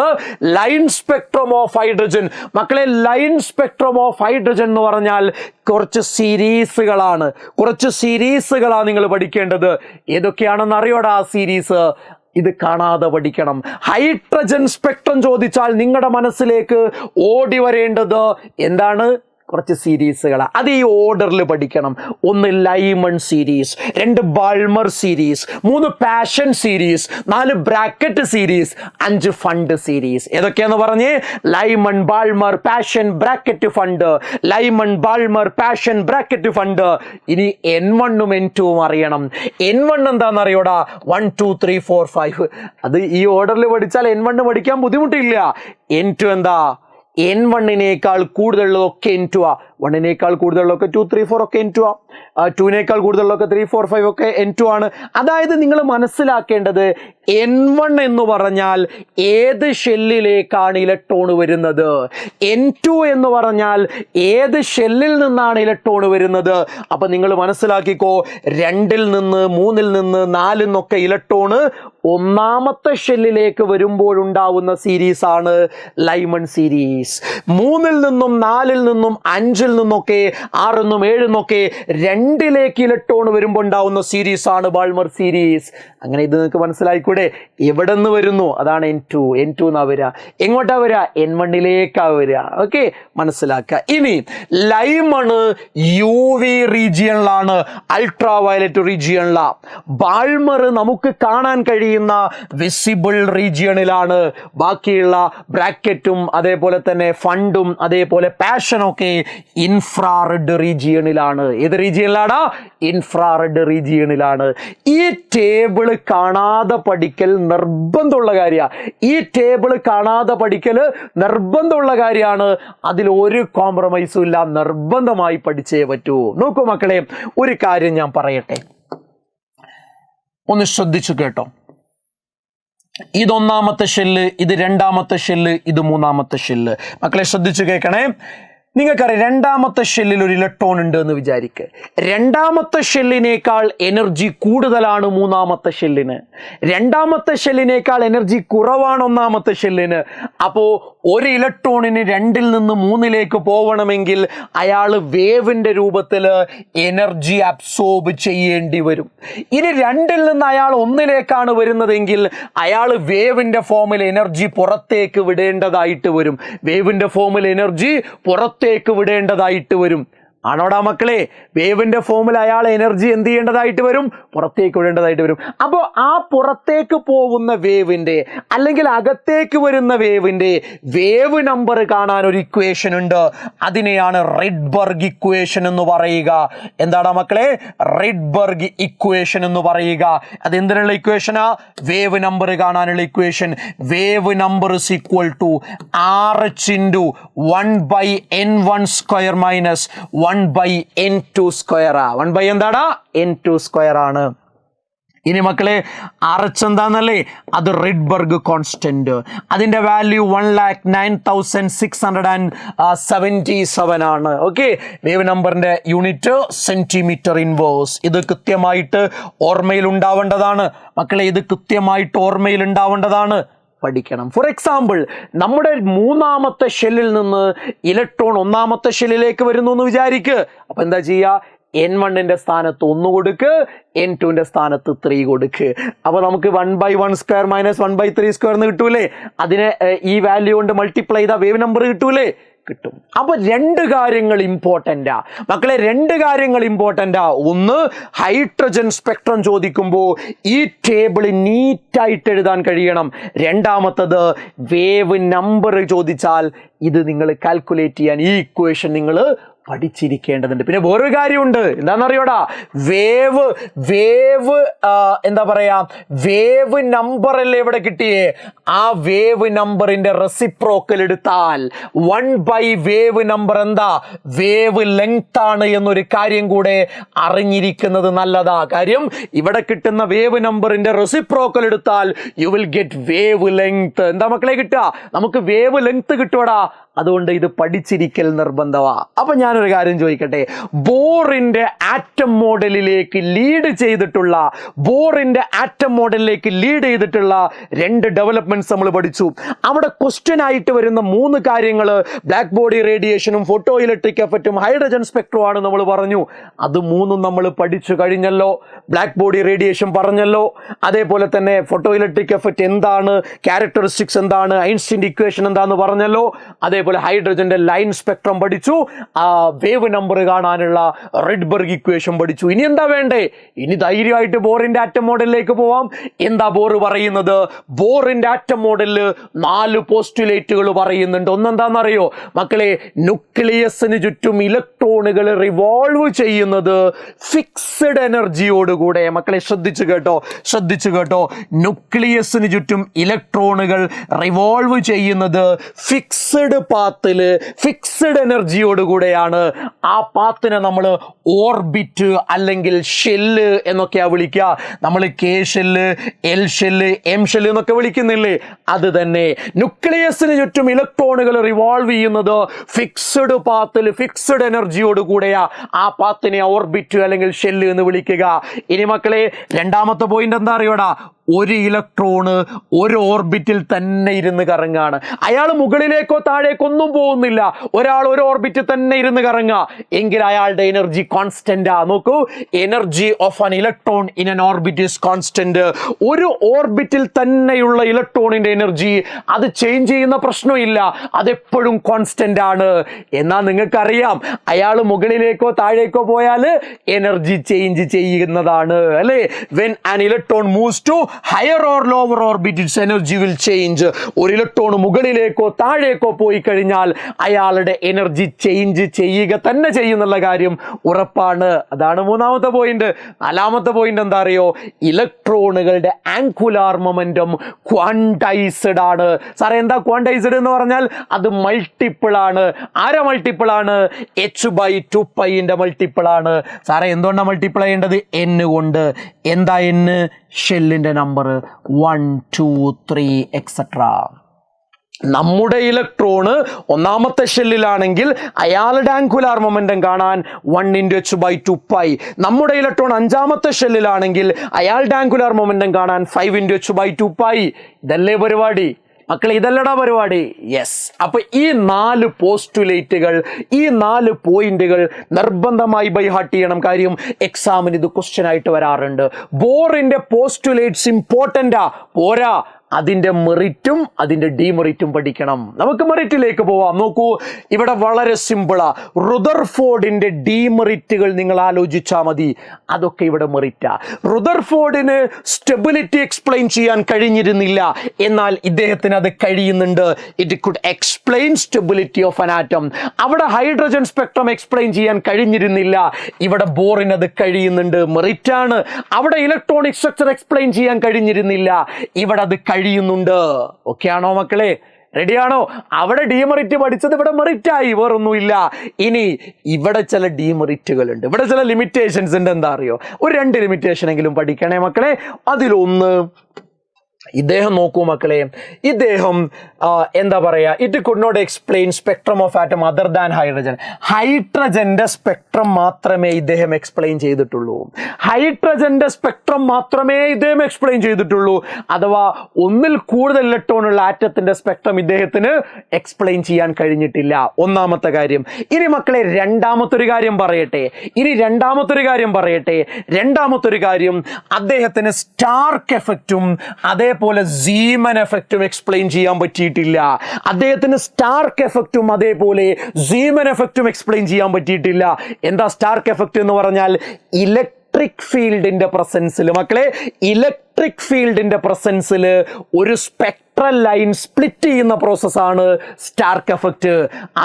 ലൈൻ സ്പെക്ട്രം ഓഫ് ഹൈഡ്രജൻ. മക്കളെ, ലൈൻ സ്പെക്ട്രം ഓഫ് ഹൈഡ്രജൻ എന്ന് പറഞ്ഞാൽ കുറച്ച് സീരീസുകളാണ് നിങ്ങൾ പഠിക്കേണ്ടത്. ഏതൊക്കെയാണെന്ന് അറിയോടാ ആ സീരീസ്? ഇത് കാണാതെ പഠിക്കണം. ഹൈഡ്രജൻ സ്പെക്ട്രം ചോദിച്ചാൽ നിങ്ങളുടെ മനസ്സിലേക്ക് ഓടി വരേണ്ടത് എന്താണ്? കുറച്ച് സീരീസുകളാണ്. അത് ഈ ഓർഡറിൽ പഠിക്കണം. 1 Lyman series, 2 Balmer series, 3 Paschen series, 4 Brackett series, 5 Pfund series. ഏതൊക്കെയാന്ന് പറഞ്ഞേ? Lyman, Balmer, Paschen, Brackett, Pfund. Lyman, Balmer, Paschen, Brackett, Pfund. ഇനി N1ഉം N2ഉം അറിയണം. N1 എന്താണെന്ന് അറിയോടാ? 1 2 3 4 5. അത് ഈ ഓർഡറിൽ പഠിച്ചാൽ N1 പഠിക്കാൻ ബുദ്ധിമുട്ടില്ല. N2 എന്താ? N1നേക്കാൾ കൂടുതലുള്ളതൊക്കെ N2 ആ. 1നേക്കാൾ കൂടുതലുള്ളതൊക്കെ 2 3 4 ഒക്കെ N2 ആ. 2നേക്കാൾ കൂടുതലുള്ളതൊക്കെ 3 4 5 ഒക്കെ N2 ആണ്. അതായത് നിങ്ങൾ മനസ്സിലാക്കേണ്ടത് N1 എന്ന് പറഞ്ഞാൽ ഏത് ഷെല്ലിലേക്കാണ് ഇലക്ട്രോൺ വരുന്നത്, N2 എന്ന് പറഞ്ഞാൽ ഏത് ഷെല്ലിൽ നിന്നാണ് ഇലക്ട്രോൺ വരുന്നത്. അപ്പൊ നിങ്ങൾ മനസ്സിലാക്കിക്കോ, 2ൽ നിന്ന് 3ൽ നിന്ന് 4ൽ നിന്നൊക്കെ ഇലക്ട്രോൺ ഒന്നാമത്തെ ഷെല്ലിലേക്ക് വരുമ്പോഴുണ്ടാവുന്ന സീരീസ് ആണ് ലൈമൺ സീരീസ്. 3ൽ നിന്നും 4ൽ നിന്നും 5ൽ നിന്നൊക്കെ 6ൽ നിന്നും 7ൽ നിന്നൊക്കെ 2ലേക്ക് ഇലക്ട്രോൺ വരുമ്പോൾ ഉണ്ടാവുന്ന സീരീസ് ആണ് ബാൾമർ സീരീസ്. അങ്ങനെ ഇത് നിങ്ങൾക്ക് മനസ്സിലായിക്കൂടെ? എവിടെ നിന്ന് വരുന്നു? അതാണ് N2 എന്നാ വരിക. എങ്ങോട്ടാ വരിക? N1ലേക്കാ വരിക. ഓക്കെ, മനസ്സിലാക്കുക. ഇനി ലൈമണ് UV റീജിയണിലാണ്, അൾട്രാ വയലറ്റ് റീജിയണിലാണ്. ബാൾമർ നമുക്ക് കാണാൻ കഴിയുന്ന വിസിബിൾ റീജിയണിലാണ്. ബാക്കിയുള്ള ബ്രാക്കറ്റും അതേപോലെ തന്നെ ഫണ്ടും അതേപോലെ പാഷനൊക്കെ ഇൻഫ്രാറെഡ് റീജിയണിലാണ്. ഏത് റീജിയണിലാടാ? ഇൻഫ്രാറെഡ് റീജിയണിലാണ്. ഈ ടേബിൾ കാണാതെ പഠിക്കൽ നിർബന്ധമുള്ള കാര്യമാണ്. അതിൽ ഒരു കോംപ്രമൈസും ഇല്ല, നിർബന്ധമായി പഠിച്ചേ പറ്റൂ. നോക്കൂ മക്കളെ, ഒരു കാര്യം ഞാൻ പറയട്ടെ, ഒന്ന് ശ്രദ്ധിച്ചു കേട്ടോ. ഇത് 1ാമത്തെ ഷെല്ല്, ഇത് 2ാമത്തെ ഷെല്ല്, ഇത് 3ാമത്തെ ഷെല്ല്. മക്കളെ ശ്രദ്ധിച്ചു കേൾക്കണേ. നിങ്ങൾക്കറിയാം, 2ാമത്തെ ഷെല്ലിൽ ഒരു ഇലക്ട്രോൺ ഉണ്ട് എന്ന് വിചാരിക്കുക. 2ാമത്തെ ഷെല്ലിനേക്കാൾ എനർജി കൂടുതലാണ് 3ാമത്തെ ഷെല്ലിന്. 2ാമത്തെ ഷെല്ലിനേക്കാൾ എനർജി കുറവാണ് 1ാമത്തെ ഷെല്ലിന്. അപ്പോൾ ഒരു ഇലക്ട്രോണിന് 2ൽ നിന്ന് 3ലേക്ക് പോകണമെങ്കിൽ അയാൾ വേവിന്റെ രൂപത്തിൽ എനർജി അബ്സോർബ് ചെയ്യേണ്ടി വരും. ഇനി 2ൽ നിന്ന് അയാൾ 1ലേക്കാണ് വരുന്നതെങ്കിൽ അയാൾ വേവിന്റെ ഫോമിൽ എനർജി പുറത്തേക്ക് വിടേണ്ടതായിട്ട് വരും. ആണോടാ മക്കളെ? വേവിന്റെ ഫോമിൽ അയാൾ എനർജി എന്ത് ചെയ്യേണ്ടതായിട്ട് വരും? പുറത്തേക്ക് വിടേണ്ടതായിട്ട് വരും. അപ്പോൾ ആ പുറത്തേക്ക് പോകുന്ന വേവിന്റെ അല്ലെങ്കിൽ അകത്തേക്ക് വരുന്ന വേവിന്റെ വേവ് നമ്പർ കാണാൻ ഒരു ഇക്വേഷൻ ഉണ്ട്. അതിനെയാണ് റൈഡ്ബർഗ് ഇക്വേഷൻ എന്ന് പറയുക. എന്താടാ മക്കളെ? റൈഡ്ബർഗ് ഇക്വേഷൻ എന്ന് പറയുക. അത് എന്തിനുള്ള ഇക്വേഷനാ? വേവ് നമ്പർ കാണാനുള്ള equation. Wave number is equal to RH × 1/n1² minus 1/n2². 1 എന്താടാ? n2² ആണ്. ഇനി മക്കളെ, RH എന്താന്നല്ലേ? അത് റൈഡ്ബർഗ് കോൺസ്റ്റന്റ്. അതിന്റെ വാല്യൂ 1,09,677 ആണ്. ഓക്കെ, വേവ് നമ്പറിന്റെ യൂണിറ്റ് സെന്റിമീറ്റർ ഇൻവേഴ്സ്. ഇത് കൃത്യമായിട്ട് ഓർമ്മയിൽ ഉണ്ടാവേണ്ടതാണ് മക്കളെ. പഠിക്കണം. ഫോർ എക്സാമ്പിൾ, നമ്മുടെ മൂന്നാമത്തെ ഷെല്ലിൽ നിന്ന് ഇലക്ട്രോൺ ഒന്നാമത്തെ ഷെല്ലിലേക്ക് വരുന്നു എന്ന് വിചാരിക്ക്. അപ്പൊ എന്താ ചെയ്യുക? N1 സ്ഥാനത്ത് 1 കൊടുക്ക്, N2 സ്ഥാനത്ത് 3 കൊടുക്ക്. അപ്പൊ നമുക്ക് 1/1² - 1/3² എന്ന് കിട്ടൂലേ? അതിനെ ഈ വാല്യൂ കൊണ്ട് മൾട്ടിപ്ലൈ ചെയ്താൽ വേവ് നമ്പർ കിട്ടൂലേ? കിട്ടും. അപ്പൊ രണ്ട് കാര്യങ്ങൾ ഇമ്പോർട്ടൻ്റാ മക്കളെ, രണ്ട് കാര്യങ്ങൾ ഇമ്പോർട്ടൻ്റാ. ഒന്ന്, ഹൈഡ്രജൻ സ്പെക്ട്രം ചോദിക്കുമ്പോൾ ഈ ടേബിൾ നീറ്റായിട്ട് എഴുതാൻ കഴിയണം. രണ്ടാമത്തത്, വേവ് നമ്പർ ചോദിച്ചാൽ ഇത് നിങ്ങൾ കാൽക്കുലേറ്റ് ചെയ്യാൻ ഈ ഇക്വേഷൻ നിങ്ങൾ പഠിച്ചിരിക്കേണ്ടതുണ്ട്. പിന്നെ വേറൊരു കാര്യമുണ്ട്, എന്താണെന്നറിയോടാ? എന്താ പറയാ, വേവ് നമ്പർ അല്ലേ ഇവിടെ കിട്ടിയേ? ആ വേവ് നമ്പറിന്റെ റെസിപ്രോക്കൽ എടുത്താൽ 1 വേവ് നമ്പർ എന്താ? വേവ് ലെങ്ത് ആണ് എന്നൊരു കാര്യം കൂടെ അറിഞ്ഞിരിക്കുന്നത് നല്ലതാ. കാര്യം ഇവിടെ കിട്ടുന്ന വേവ് നമ്പറിന്റെ റെസിപ്രോക്കൽ എടുത്താൽ you will get wave length. എന്താ മക്കളെ കിട്ടുക? നമുക്ക് വേവ് ലെങ്ത് കിട്ടുവടാ. അതുകൊണ്ട് ഇത് പഠിച്ചിരിക്കൽ നിർബന്ധമാ. അപ്പൊ ഞാനൊരു കാര്യം ചോദിക്കട്ടെ, ബോറിന്റെ ആറ്റം മോഡലിലേക്ക് ലീഡ് ചെയ്തിട്ടുള്ള രണ്ട് ഡെവലപ്മെന്റ്സ് നമ്മൾ പഠിച്ചു. അവിടെ ക്വസ്റ്റ്യൻ ആയിട്ട് വരുന്ന 3 കാര്യങ്ങൾ ബ്ലാക്ക് ബോഡി റേഡിയേഷനും ഫോട്ടോ ഇലക്ട്രിക് എഫക്റ്റും ഹൈഡ്രജൻ സ്പെക്ട്രും ആണ് നമ്മൾ പറഞ്ഞു. അത് 3 നമ്മൾ പഠിച്ചു കഴിഞ്ഞല്ലോ. ബ്ലാക്ക് ബോഡി റേഡിയേഷൻ പറഞ്ഞല്ലോ, അതേപോലെ തന്നെ ഫോട്ടോ ഇലക്ട്രിക് എഫക്റ്റ് എന്താണ്, ക്യാരക്ടറിസ്റ്റിക്സ് എന്താണ്, ഐൻസ്റ്റീൻ്റെ ഇക്വേഷൻ എന്താന്ന് പറഞ്ഞല്ലോ. അതേപോലെ ഹൈഡ്രജന്റെ ലൈൻ സ്പെക്ട്രം പഠിച്ചു, വേവ് നമ്പർ കാണാനുള്ള റിഡ്ബർഗ് ഇക്വേഷൻ പഠിച്ചു. ഇനി എന്താ വേണ്ടേ? ഇനി ധൈര്യമായിട്ട് ബോറിന്റെ ആറ്റം മോഡലിലേക്ക് പോവാം. എന്താ ബോർ പറയുന്നത്? ബോറിന്റെ ആറ്റം മോഡലിൽ 4 പോസ്റ്റുലേറ്റുകൾ പറയുന്നുണ്ട്. ഒന്നെന്താണെന്നറിയോ മക്കളെ? ന്യൂക്ലിയസിന് ചുറ്റും ഇലക്ട്രോണുകൾ റിവോൾവ് ചെയ്യുന്നത് ഫിക്സഡ് എനർജിയോടുകൂടെ. മക്കളെ ശ്രദ്ധിച്ചു കേട്ടോ. ന്യൂക്ലിയസിന് ചുറ്റും ഇലക്ട്രോണുകൾ റിവോൾവ് ചെയ്യുന്നത് ഫിക്സഡ് പാത്തില്, ഫിക്സഡ് എനർജിയോടുകൂടെയാണ്. ആ പാത്തിനെ നമ്മൾ ഓർബിറ്റ് അല്ലെങ്കിൽ ഷെല്ല് എന്നൊക്കെയാ വിളിക്കുക. നമ്മൾ K shell, L shell, M shell എന്നൊക്കെ വിളിക്കുന്നില്ലേ? അത് തന്നെ. ന്യൂക്ലിയസിന് ചുറ്റും ഇലക്ട്രോണുകൾ റിവോൾവ് ചെയ്യുന്നത് ഫിക്സഡ് പാത്തിൽ, ഫിക്സഡ് എനർജിയോടുകൂടെയാ. ആ പാത്തിനെ ഓർബിറ്റ് അല്ലെങ്കിൽ ഷെല്ല് എന്ന് വിളിക്കുക. ഇനി മക്കളെ, രണ്ടാമത്തെ പോയിന്റ് എന്താ അറിയോടാ? ഒരു ഇലക്ട്രോണ് ഒരു ഓർബിറ്റിൽ തന്നെ ഇരുന്ന് കറങ്ങാണ്. അയാൾ മുകളിലേക്കോ താഴേക്കോ ഒന്നും പോകുന്നില്ല. ഒരാൾ ഒരു ഓർബിറ്റിൽ തന്നെ ഇരുന്ന് കറങ്ങുക എങ്കിൽ അയാളുടെ എനർജി കോൺസ്റ്റന്റ് ആ. നോക്കൂ, energy of an electron in an orbit is constant. ഒരു ഓർബിറ്റിൽ തന്നെയുള്ള ഇലക്ട്രോണിന്റെ എനർജി അത് ചേഞ്ച് ചെയ്യുന്ന പ്രശ്നമില്ല, അതെപ്പോഴും കോൺസ്റ്റന്റ് ആണ്. എന്നാൽ നിങ്ങൾക്കറിയാം, അയാൾ മുകളിലേക്കോ താഴേക്കോ പോയാൽ എനർജി ചേഞ്ച് ചെയ്യുന്നതാണ് അല്ലേ? When an electron moves to higher or lower orbit, its energy will change. ഒരു ഇലക്ട്രോൺ മുകളിലേക്കോ താഴേക്കോ പോയി കഴിഞ്ഞാൽ അയാളുടെ എനർജി ചേഞ്ച് ചെയ്യുക തന്നെ ചെയ്യുന്നുള്ള കാര്യം ഉറപ്പാണ്. അതാണ് മൂന്നാമത്തെ പോയിന്റ്. നാലാമത്തെ പോയിന്റ് എന്താ അറിയോ? ഇലക്ട്രോണുകളുടെ ആംഗുലാർ മൊമെന്റം ക്വാണ്ടൈസ്ഡ് ആണ്. സാറേ എന്താ ക്വാണ്ടൈസ്ഡ് എന്ന് പറഞ്ഞാൽ? അത് മൾട്ടിപ്പിൾ ആണ്. ആരെ മൾട്ടിപ്പിൾ ആണ്? h/2π മൾട്ടിപ്പിൾ ആണ്. സാറേ എന്തുകൊണ്ടാണ് മൾട്ടിപ്പിൾ ചെയ്യേണ്ടത്? n കൊണ്ട്. എന്താ n? ഷെല്ലിന്റെ നമ്പർ 1, 2, 3 എക്സെട്ര. നമ്മുടെ ഇലക്ട്രോണ് ഒന്നാമത്തെ ഷെല്ലിലാണെങ്കിൽ അയാളുടെ ആംഗുലാർ മൊമെന്റം കാണാൻ 1 × h/2π. നമ്മുടെ ഇലക്ട്രോൺ 5ാമത്തെ ഷെല്ലിലാണെങ്കിൽ അയാളുടെ ആംഗുലാർ മൊമെന്റം കാണാൻ 5 × h/2π. ഇതല്ലേ പരിപാടി മക്കളെ? ഇതല്ലടാ പരിപാടി. യെസ്. അപ്പൊ ഈ 4 പോസ്റ്റുലേറ്റുകൾ, ഈ 4 പോയിന്റുകൾ നിർബന്ധമായി ബൈ ഹാർട്ട് ചെയ്യണം. കാര്യം എക്സാമിന് ഇത് ക്വസ്റ്റ്യൻ ആയിട്ട് വരാറുണ്ട്. ബോറിന്റെ പോസ്റ്റുലേറ്റ്സ് ഇമ്പോർട്ടൻ്റാ, പോരാ, അതിൻ്റെ മെറിറ്റും അതിൻ്റെ ഡീമെറിറ്റും പഠിക്കണം. നമുക്ക് മെറിറ്റിലേക്ക് പോവാം. നോക്കൂ, ഇവിടെ വളരെ സിമ്പിളാ. റുദർഫോർഡിന്റെ ഡീമെറിറ്റുകൾ നിങ്ങൾ ആലോചിച്ചാൽ മതി. അതൊക്കെ ഇവിടെ മെറിറ്റാ. റുദർഫോർഡിന് സ്റ്റെബിലിറ്റി എക്സ്പ്ലെയിൻ ചെയ്യാൻ കഴിഞ്ഞിരുന്നില്ല, എന്നാൽ ഇദ്ദേഹത്തിന് അത് കഴിയുന്നുണ്ട്. It could explain stability of an atom. അവിടെ ഹൈഡ്രജൻ സ്പെക്ട്രം എക്സ്പ്ലെയിൻ ചെയ്യാൻ കഴിഞ്ഞിരുന്നില്ല, ഇവിടെ ബോറിന് അത് കഴിയുന്നുണ്ട്. മെറിറ്റാണ്. അവിടെ ഇലക്ട്രോണിക് സ്ട്രക്ചർ എക്സ്പ്ലെയിൻ ചെയ്യാൻ കഴിഞ്ഞിരുന്നില്ല, ഇവിടെ അത് കഴിയുന്നുണ്ട്. ഓക്കെ ആണോ മക്കളെ? റെഡിയാണോ? അവിടെ ഡീമെറിറ്റ് പഠിച്ചത് ഇവിടെ മെറിറ്റായി, വേറൊന്നുമില്ല. ഇനി ഇവിടെ ചില ഡീമെറിറ്റുകൾ ഉണ്ട്, ഇവിടെ ചില ലിമിറ്റേഷൻസ് ഉണ്ട്. എന്താ അറിയോ? ഒരു 2 ലിമിറ്റേഷൻ എങ്കിലും പഠിക്കണേ മക്കളെ. അതിലൊന്ന്, ഇദ്ദേഹം നോക്കൂ മക്കളെ, ഇദ്ദേഹം എന്താ പറയുക, it could not explain spectrum of atom other than hydrogen. ഹൈഡ്രജന്റെ സ്പെക്ട്രം മാത്രമേ ഇദ്ദേഹം എക്സ്പ്ലെയിൻ ചെയ്തിട്ടുള്ളൂ. ഹൈഡ്രജന്റെ സ്പെക്ട്രം മാത്രമേ ഇദ്ദേഹം എക്സ്പ്ലെയിൻ ചെയ്തിട്ടുള്ളൂ. അഥവാ ഒന്നിൽ കൂടുതൽ ഇലക്ട്രോൺ ഉള്ള ആറ്റത്തിന്റെ സ്പെക്ട്രം ഇദ്ദേഹത്തിന് എക്സ്പ്ലെയിൻ ചെയ്യാൻ കഴിഞ്ഞിട്ടില്ല. ഒന്നാമത്തെ കാര്യം. ഇനി മക്കളെ രണ്ടാമത്തൊരു കാര്യം പറയട്ടെ. രണ്ടാമത്തൊരു കാര്യം, അദ്ദേഹത്തിന് സ്റ്റാർക്ക് എഫക്റ്റും അതേപോലെ സീമൻ എഫക്റ്റും എക്സ്പ്ലെയിൻ ചെയ്യാൻ പറ്റിയിട്ടില്ല. അദ്ദേഹത്തിന് സ്റ്റാർക്ക് എഫക്റ്റും അതേപോലെ സീമൻ എഫക്റ്റും എക്സ്പ്ലെയിൻ ചെയ്യാൻ പറ്റിയിട്ടില്ല. എന്താ സ്റ്റാർക്ക് എഫക്റ്റ് എന്ന് പറഞ്ഞാൽ? ഇലക്ട്രിക് ഫീൽഡിന്റെ പ്രസൻസിൽ മക്കളെ, ഇലക്ട്രിക് ഫീൽഡിന്റെ പ്രസൻസിൽ ഒരു സ്പെക്ട്രൽ ലൈൻ സ്പ്ലിറ്റ് ചെയ്യുന്ന പ്രോസസ്സാണ് സ്റ്റാർക്ക് എഫക്റ്റ്.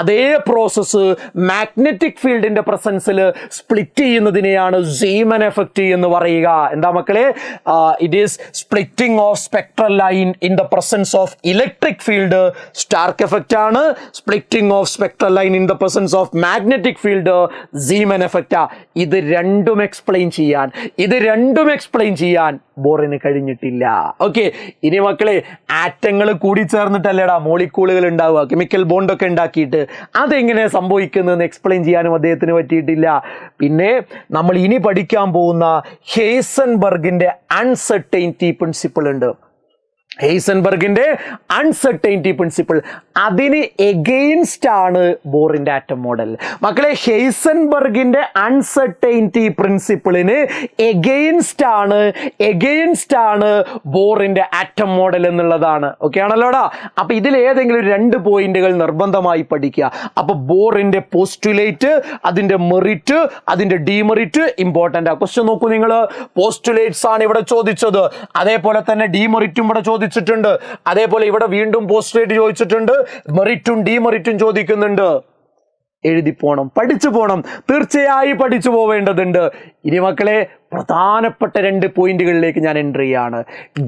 അതേ പ്രോസസ്സ് മാഗ്നറ്റിക് ഫീൽഡിന്റെ പ്രസൻസിൽ സ്പ്ലിറ്റ് ചെയ്യുന്നതിനെയാണ് സീമൻ എഫക്റ്റ് എന്ന് പറയുക. എന്താ മക്കളെ? It is splitting of spectral line in the presence of electric field Stark effect ആണ്. Splitting of spectral line in the presence of magnetic field Zeeman effect. ഇത് രണ്ടും എക്സ്പ്ലെയിൻ ചെയ്യാൻ ബോറിന് കഴിഞ്ഞിട്ടില്ല. ഓക്കെ, ഇനി മക്കളെ ആറ്റങ്ങൾ കൂടി ചേർന്നിട്ടല്ലേടാ മോളിക്യൂളുകൾ ഉണ്ടാവുക, കെമിക്കൽ ബോണ്ടൊക്കെ ഉണ്ടാക്കിയിട്ട്. അതെങ്ങനെ സംഭവിക്കുന്നതെന്ന് എക്സ്പ്ലെയിൻ ചെയ്യാനും അദ്ദേഹത്തിന് പറ്റിയിട്ടില്ല. പിന്നെ നമ്മൾ ഇനി പഠിക്കാൻ പോകുന്ന ഹെയ്സൻബർഗിന്റെ അൺസർട്ടൈനിറ്റി പ്രിൻസിപ്പിൾ ഉണ്ട്. ഹെയ്സൻബർഗിന്റെ അൺസർട്ടൈനിറ്റി പ്രിൻസിപ്പിൾ, അതിന് എഗെയിൻസ്റ്റ് ആണ് ബോറിന്റെ ആറ്റം മോഡൽ. മക്കളെ, ഹെയ്സൻബർഗിന്റെ അൺസർട്ടൈനിറ്റി പ്രിൻസിപ്പിളിന് എഗെയിൻസ്റ്റ് ആണ് ബോറിന്റെ ആറ്റം മോഡൽ എന്നുള്ളതാണ്. ഓക്കെ ആണല്ലോടാ? അപ്പൊ ഇതിൽ ഏതെങ്കിലും 2 പോയിന്റുകൾ നിർബന്ധമായി പഠിക്കുക. അപ്പൊ ബോറിന്റെ പോസ്റ്റുലേറ്റ്, അതിന്റെ മെറിറ്റ്, അതിന്റെ ഡിമെറിറ്റ് ഇമ്പോർട്ടന്റ് ആ. ക്വസ്റ്റ്യൻ നോക്കൂ നിങ്ങൾ. പോസ്റ്റുലേറ്റ്സ് ആണ് ഇവിടെ ചോദിച്ചത്, അതേപോലെ തന്നെ ഡിമെറിറ്റും ഇവിടെ ചോദിച്ചിട്ടുണ്ട്, അതേപോലെ ഇവിടെ വീണ്ടും പോസ്റ്റുലേറ്റ് ചോദിച്ചിട്ടുണ്ട്, മെറിറ്റും ഡിമെറിറ്റും ചോദിക്കുന്നുണ്ട്. എഴുതി പോണം, പഠിച്ചു പോണം, തീർച്ചയായും പഠിച്ചു പോവേണ്ടതുണ്ട്. ഇനി മക്കളെ പ്രധാനപ്പെട്ട 2 പോയിന്റുകളിലേക്ക് ഞാൻ എൻട്രി ചെയ്യാണ്.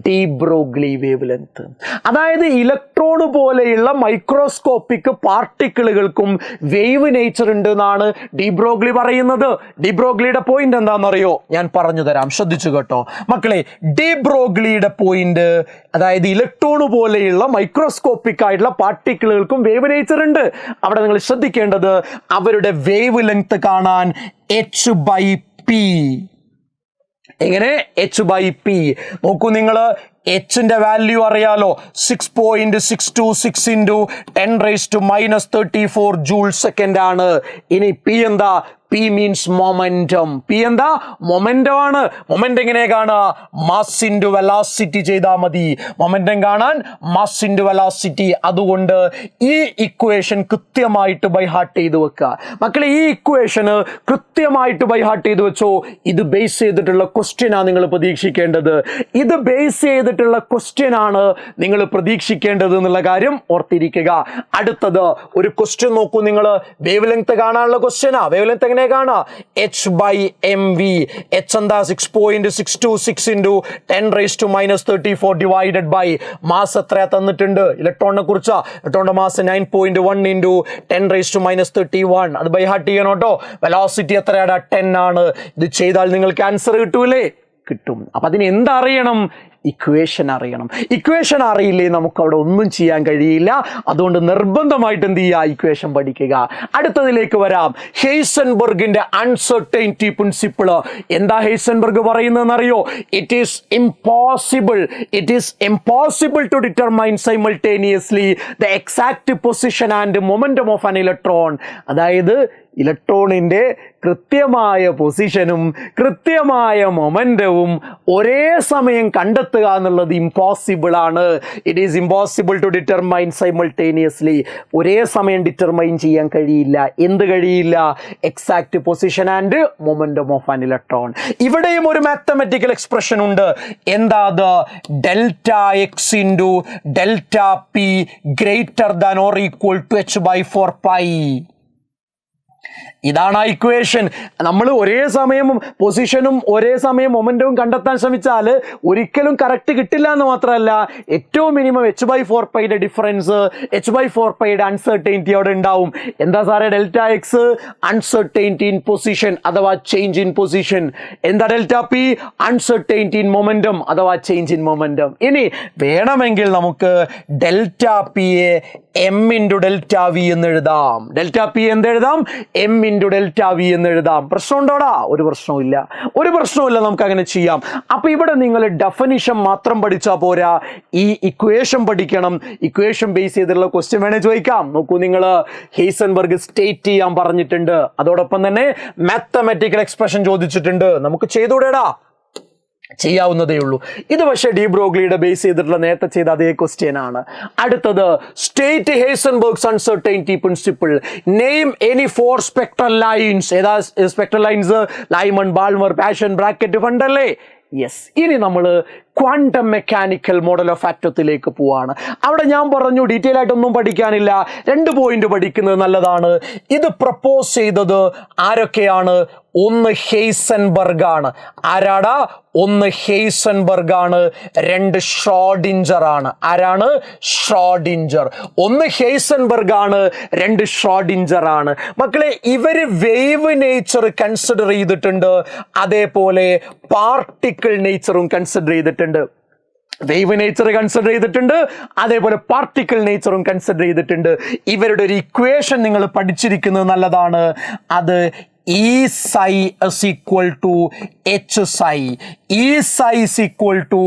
ഡി ബ്രോഗ്ലി വേവ് ലെങ്ത്, അതായത് ഇലക്ട്രോൺ പോലെയുള്ള മൈക്രോസ്കോപ്പിക് പാർട്ടിക്കിളുകൾക്കും വേവ് നേച്ചർ ഉണ്ട് എന്നാണ് ഡി ബ്രോഗ്ലി പറയുന്നത്. ഡി ബ്രോഗ്ലിയുടെ പോയിന്റ് എന്താണെന്നറിയോ? ഞാൻ പറഞ്ഞു തരാം, ശ്രദ്ധിച്ചു കേട്ടോ മക്കളെ. ഡി ബ്രോഗ്ലിയുടെ പോയിന്റ്, അതായത് ഇലക്ട്രോൺ പോലെയുള്ള മൈക്രോസ്കോപ്പിക് ആയിട്ടുള്ള പാർട്ടിക്കിളുകൾക്കും വേവ് നേച്ചർ ഉണ്ട്. അവിടെ നിങ്ങൾ ശ്രദ്ധിക്കേണ്ടത്, അവരുടെ വേവ് ലെങ്ത് കാണാൻ h/p. എങ്ങനെ? h/p. നോക്കൂ നിങ്ങൾ, എച്ചിന്റെ വാല്യൂ അറിയാലോ, 6.626 into 10⁻⁻34 ജൂൾ സെക്കൻഡ് ആണ്. ഇനി പി എന്താ? P means momentum. പി എന്താ? മൊമെന്റം ആണ്. മൊമെന്റം എങ്ങനെ കാണുക? മാസ് ഇൻറ്റു വെലോസിറ്റി ചെയ്താൽ മതി. മൊമെന്റം കാണാൻ മാസ് ഇൻറ്റു വെലോസിറ്റി. അതുകൊണ്ട് ഈ ഇക്വേഷൻ കൃത്യമായിട്ട് ബൈ ഹാർട്ട് ചെയ്ത് വെക്കുക മക്കളെ. ഈ ഇക്വേഷന് കൃത്യമായിട്ട് ബൈ ഹാർട്ട് ചെയ്ത് വെച്ചോ. ഇത് ബേസ് ചെയ്തിട്ടുള്ള ക്വസ്റ്റ്യൻ ആണ് നിങ്ങൾ പ്രതീക്ഷിക്കേണ്ടത്. നിങ്ങൾ പ്രതീക്ഷിക്കേണ്ടത് എന്നുള്ള കാര്യം ഓർത്തിരിക്കുക. അടുത്തത് ഒരു ക്വസ്റ്റ്യൻ നോക്കൂ നിങ്ങൾ. വേവ് ലെങ്ത് കാണാനുള്ള ക്വസ്റ്റ്യനാ. വേവ് ലെങ്ത് എങ്ങനെ കാണാ? h/mv. h എന്താ? 6.626 into 10⁻⁻34 ഡിവൈഡഡ് ബൈ മാസ് എത്രയാ തന്നിട്ടുണ്ട് ഇലക്ട്രോണിനെ കുറിച്ച്? ഇലക്ട്രോണിന്റെ മാസ് 9.1 into 10⁻⁻31. അത് ബൈ ഹാർട്ട് ചെയ്യണം കേട്ടോ. വെലോസിറ്റി എത്രയാടാ? 10 ആണ്. ഇത് ചെയ്താൽ നിങ്ങൾക്ക് ആൻസർ കിട്ടൂലേ? കിട്ടും. അപ്പൊ അതിന് എന്തറിയണം? ഇക്വേഷൻ അറിയണം. ഇക്വേഷൻ അറിയില്ലേ നമുക്ക് അവിടെ ഒന്നും ചെയ്യാൻ കഴിയില്ല. അതുകൊണ്ട് നിർബന്ധമായിട്ട് എന്ത് ചെയ്യുക? ഇക്വേഷൻ പഠിക്കുക. അടുത്തതിലേക്ക് വരാം. ഹെയ്സൻബർഗിന്റെ അൺസർട്ടൈനിറ്റി പ്രിൻസിപ്പിൾ. എന്താ ഹെയ്സൻബർഗ് പറയുന്നതെന്നറിയോ? It is impossible to determine simultaneously the exact position and momentum of an electron. അതായത് ഇലക്ട്രോണിന്റെ കൃത്യമായ പൊസിഷനും കൃത്യമായ മൊമെന്റവും ഒരേ സമയം കണ്ടെത്തുക എന്നുള്ളത് ഇമ്പോസിബിൾ ആണ്. It is impossible to determine simultaneously. ഒരേ സമയം ഡിറ്റർമൈൻ ചെയ്യാൻ കഴിയില്ല. എന്ത് കഴിയില്ല? Exact position and momentum of an electron. ഇവിടെയും ഒരു മാത്തമാറ്റിക്കൽ എക്സ്പ്രഷൻ ഉണ്ട്. എന്താ അത്? Δx into Δp greater than or equal to h/4π. ഇതാണ് ആ ഇക്വേഷൻ. നമ്മൾ ഒരേ സമയം പൊസിഷനും ഒരേ സമയം മൊമെന്റവും കണ്ടെത്താൻ ശ്രമിച്ചാൽ ഒരിക്കലും കറക്റ്റ് കിട്ടില്ല എന്ന് മാത്രമല്ല, ഏറ്റവും minimum h/4π difference, h/4π uncertainty അവിടെ ഉണ്ടാവും. എന്താ സാറേ delta X? Uncertainty in position അഥവാ ചേഞ്ച് ഇൻ പൊസിഷൻ. എന്താ delta P? Uncertainty in momentum അഥവാ ചേഞ്ച് ഇൻ മൊമെന്റം. ഇനി വേണമെങ്കിൽ നമുക്ക് ഡെൽറ്റ പിയെ എം ഇൻറ്റു ഡെൽറ്റ വി എന്ന് എഴുതാം. ഡെൽറ്റ പി എന്തെഴുതാം? എം ഇൻറ്റു ഡെൽറ്റ വി എന്ന് എഴുതാം. പ്രശ്നമുണ്ടോടാ? ഒരു പ്രശ്നവും ഇല്ല, നമുക്ക് അങ്ങനെ ചെയ്യാം. അപ്പൊ ഇവിടെ നിങ്ങൾ ഡെഫിനിഷൻ മാത്രം പഠിച്ചാൽ പോരാ, ഈ ഇക്വേഷൻ പഠിക്കണം. ഇക്വേഷൻ ബേസ് ചെയ്തിട്ടുള്ള ക്വസ്റ്റ്യൻ വേണേ ചോദിക്കാം. നോക്കൂ, നിങ്ങൾ ഹെയ്സൻബർഗ് സ്റ്റേറ്റ് ചെയ്യാൻ പറഞ്ഞിട്ടുണ്ട്, അതോടൊപ്പം തന്നെ മാത്തമാറ്റിക്കൽ എക്സ്പ്രഷൻ ചോദിച്ചിട്ടുണ്ട്. നമുക്ക് ചെയ്തുകൂടെടാ? ചെയ്യാവുന്നതേ ഉള്ളൂ. ഇത് പക്ഷേ ഡി ബ്രോഗ്ലിയുടെ ബേസ് ചെയ്തിട്ടുള്ള നേരത്തെ ചെയ്ത അതേ ക്വസ്റ്റ്യൻ ആണ്. അടുത്തത് state Heisenberg's uncertainty principle. Name any 4 spectral lines. ഏതാ spectral lines? Lyman, Balmer, Paschen, Brackett, ഫണ്ടല്ലേ? യെസ്. ഇനി നമ്മൾ ക്വാണ്ടം മെക്കാനിക്കൽ മോഡൽ ഓഫ് ആറ്റത്തിലേക്ക് പോവാണ്. അവിടെ ഞാൻ പറഞ്ഞു ഡീറ്റെയിൽ ആയിട്ടൊന്നും പഠിക്കാനില്ല, 2 പോയിന്റ് പഠിക്കുന്നത് നല്ലതാണ്. ഇത് പ്രപ്പോസ് ചെയ്തത് ആരൊക്കെയാണ്? ഒന്ന് ഹെയ്സൻബർഗ് ആണ്. ആരാടാ? ഒന്ന് ഹെയ്സൻബർഗ് ആണ്, 2 ഷ്രോഡിഞ്ചർ ആണ്. ആരാണ്? ഷ്രോഡിഞ്ചർ. ഒന്ന് ഹെയ്സൻബർഗ് ആണ്, 2 ഷ്രോഡിഞ്ചർ ആണ്. മക്കളെ, ഇവര് വേവ് നേച്ചർ കൺസിഡർ ചെയ്തിട്ടുണ്ട്, അതേപോലെ പാർട്ടിക്കിൾ നേച്ചറും കൺസിഡർ ചെയ്തിട്ടുണ്ട്. വേവ് നേച്ചർ കൺസിഡർ ചെയ്തിട്ടുണ്ട്, അതേപോലെ പാർട്ടിക്കിൾ നേച്ചറും കൺസിഡർ ചെയ്തിട്ടുണ്ട്. ഇവരുടെ ഒരു ഇക്വേഷൻ നിങ്ങൾ പഠിച്ചിരിക്കുന്നത് നല്ലതാണ്. അത് E psi is equal to H psi. E psi is equal to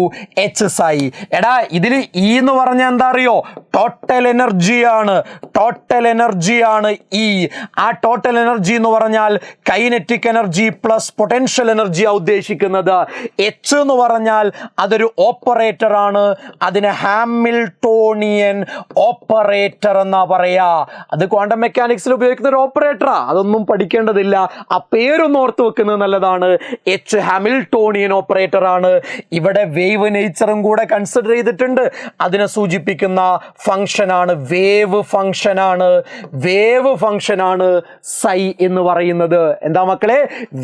H psi. എടാ, ഇതിൽ E എന്ന് പറഞ്ഞാൽ എന്താ അറിയോ? ടോട്ടൽ എനർജിയാണ്. ടോട്ടൽ എനർജിയാണ് E. ആ ടോട്ടൽ എനർജി എന്ന് പറഞ്ഞാൽ കൈനറ്റിക് എനർജി പ്ലസ് പൊട്ടൻഷ്യൽ എനർജിയാണ് ഉദ്ദേശിക്കുന്നത്. H എന്ന് പറഞ്ഞാൽ അതൊരു ഓപ്പറേറ്റർ ആണ്. അതിന് ഹാമിൽട്ടോണിയൻ ഓപ്പറേറ്റർ എന്നാ പറയാ. അത് ക്വാണ്ടം മെക്കാനിക്സിൽ ഉപയോഗിക്കുന്ന ഒരു ഓപ്പറേറ്ററാ. അതൊന്നും പഠിക്കേണ്ടതില്ല, ആ പേരൊന്ന് ഓർത്ത് വെക്കുന്നത് നല്ലതാണ്. H ഹാമിൽട്ടോണിയൻ ഓപ്പറേറ്റർ ആണ്. ഇവിടെ വേവ് നേച്ചറും കൂടെ കൺസിഡർ ചെയ്തിട്ടുണ്ട്. അതിനെ സൂചിപ്പിക്കുന്ന ഫംഗ്ഷൻ ആണ് വേവ് ഫംഗ്ഷൻ ആണ്. വേവ് ഫംഗ്ഷൻ ആണ് സൈ എന്ന് പറയുന്നത്. എന്താ മക്കളെ?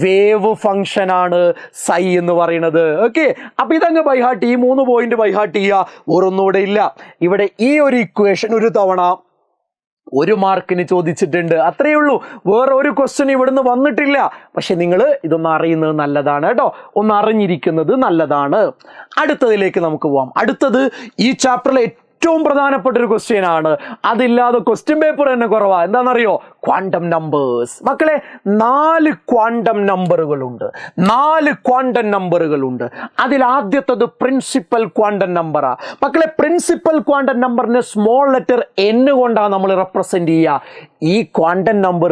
വേവ് ഫംഗ്ഷൻ ആണ് സൈ എന്ന് പറയുന്നത്. ഓക്കെ, അപ്പൊ ഇതങ്ങ് ബൈഹാർട്ട്. ഈ 3 പോയിന്റ് ബൈഹാർട്ട് ചെയ്യുക, ഓരോന്നുകൂടെ ഇല്ല. ഇവിടെ ഈ ഒരു ഇക്വേഷൻ ഒരു തവണ 1 മാർക്കിന് ചോദിച്ചിട്ടുണ്ട്, അത്രയേ ഉള്ളൂ. വേറെ ഒരു ക്വസ്റ്റ്യൻ ഇവിടുന്ന് വന്നിട്ടില്ല. പക്ഷെ നിങ്ങൾ ഇതൊന്ന് അറിയുന്നത് നല്ലതാണ് കേട്ടോ, ഒന്ന് അറിഞ്ഞിരിക്കുന്നത് നല്ലതാണ്. അടുത്തതിലേക്ക് നമുക്ക് പോവാം. അടുത്തത് ഈ ചാപ്റ്ററിലെ ഏറ്റവും പ്രധാനപ്പെട്ട ഒരു ക്വസ്റ്റ്യൻ ആണ്. അതില്ലാതെ ക്വസ്റ്റ്യൻ പേപ്പർ തന്നെ കുറവാ. എന്താണെന്നറിയോ? Quantum numbers. മക്കളെ, 4 ക്വാണ്ടം നമ്പറുകളുണ്ട്. 4 ക്വാണ്ടം നമ്പറുകളുണ്ട്. അതിൽ ആദ്യത്തത് പ്രിൻസിപ്പൽ ക്വാണ്ടം നമ്പറാ. മക്കളെ, പ്രിൻസിപ്പൽ ക്വാണ്ടം നമ്പറിനെ സ്മോൾ ലെറ്റർ n കൊണ്ടാണ് നമ്മൾ റെപ്രസെന്റ് ചെയ്യുക. ഈ ക്വാണ്ടം നമ്പർ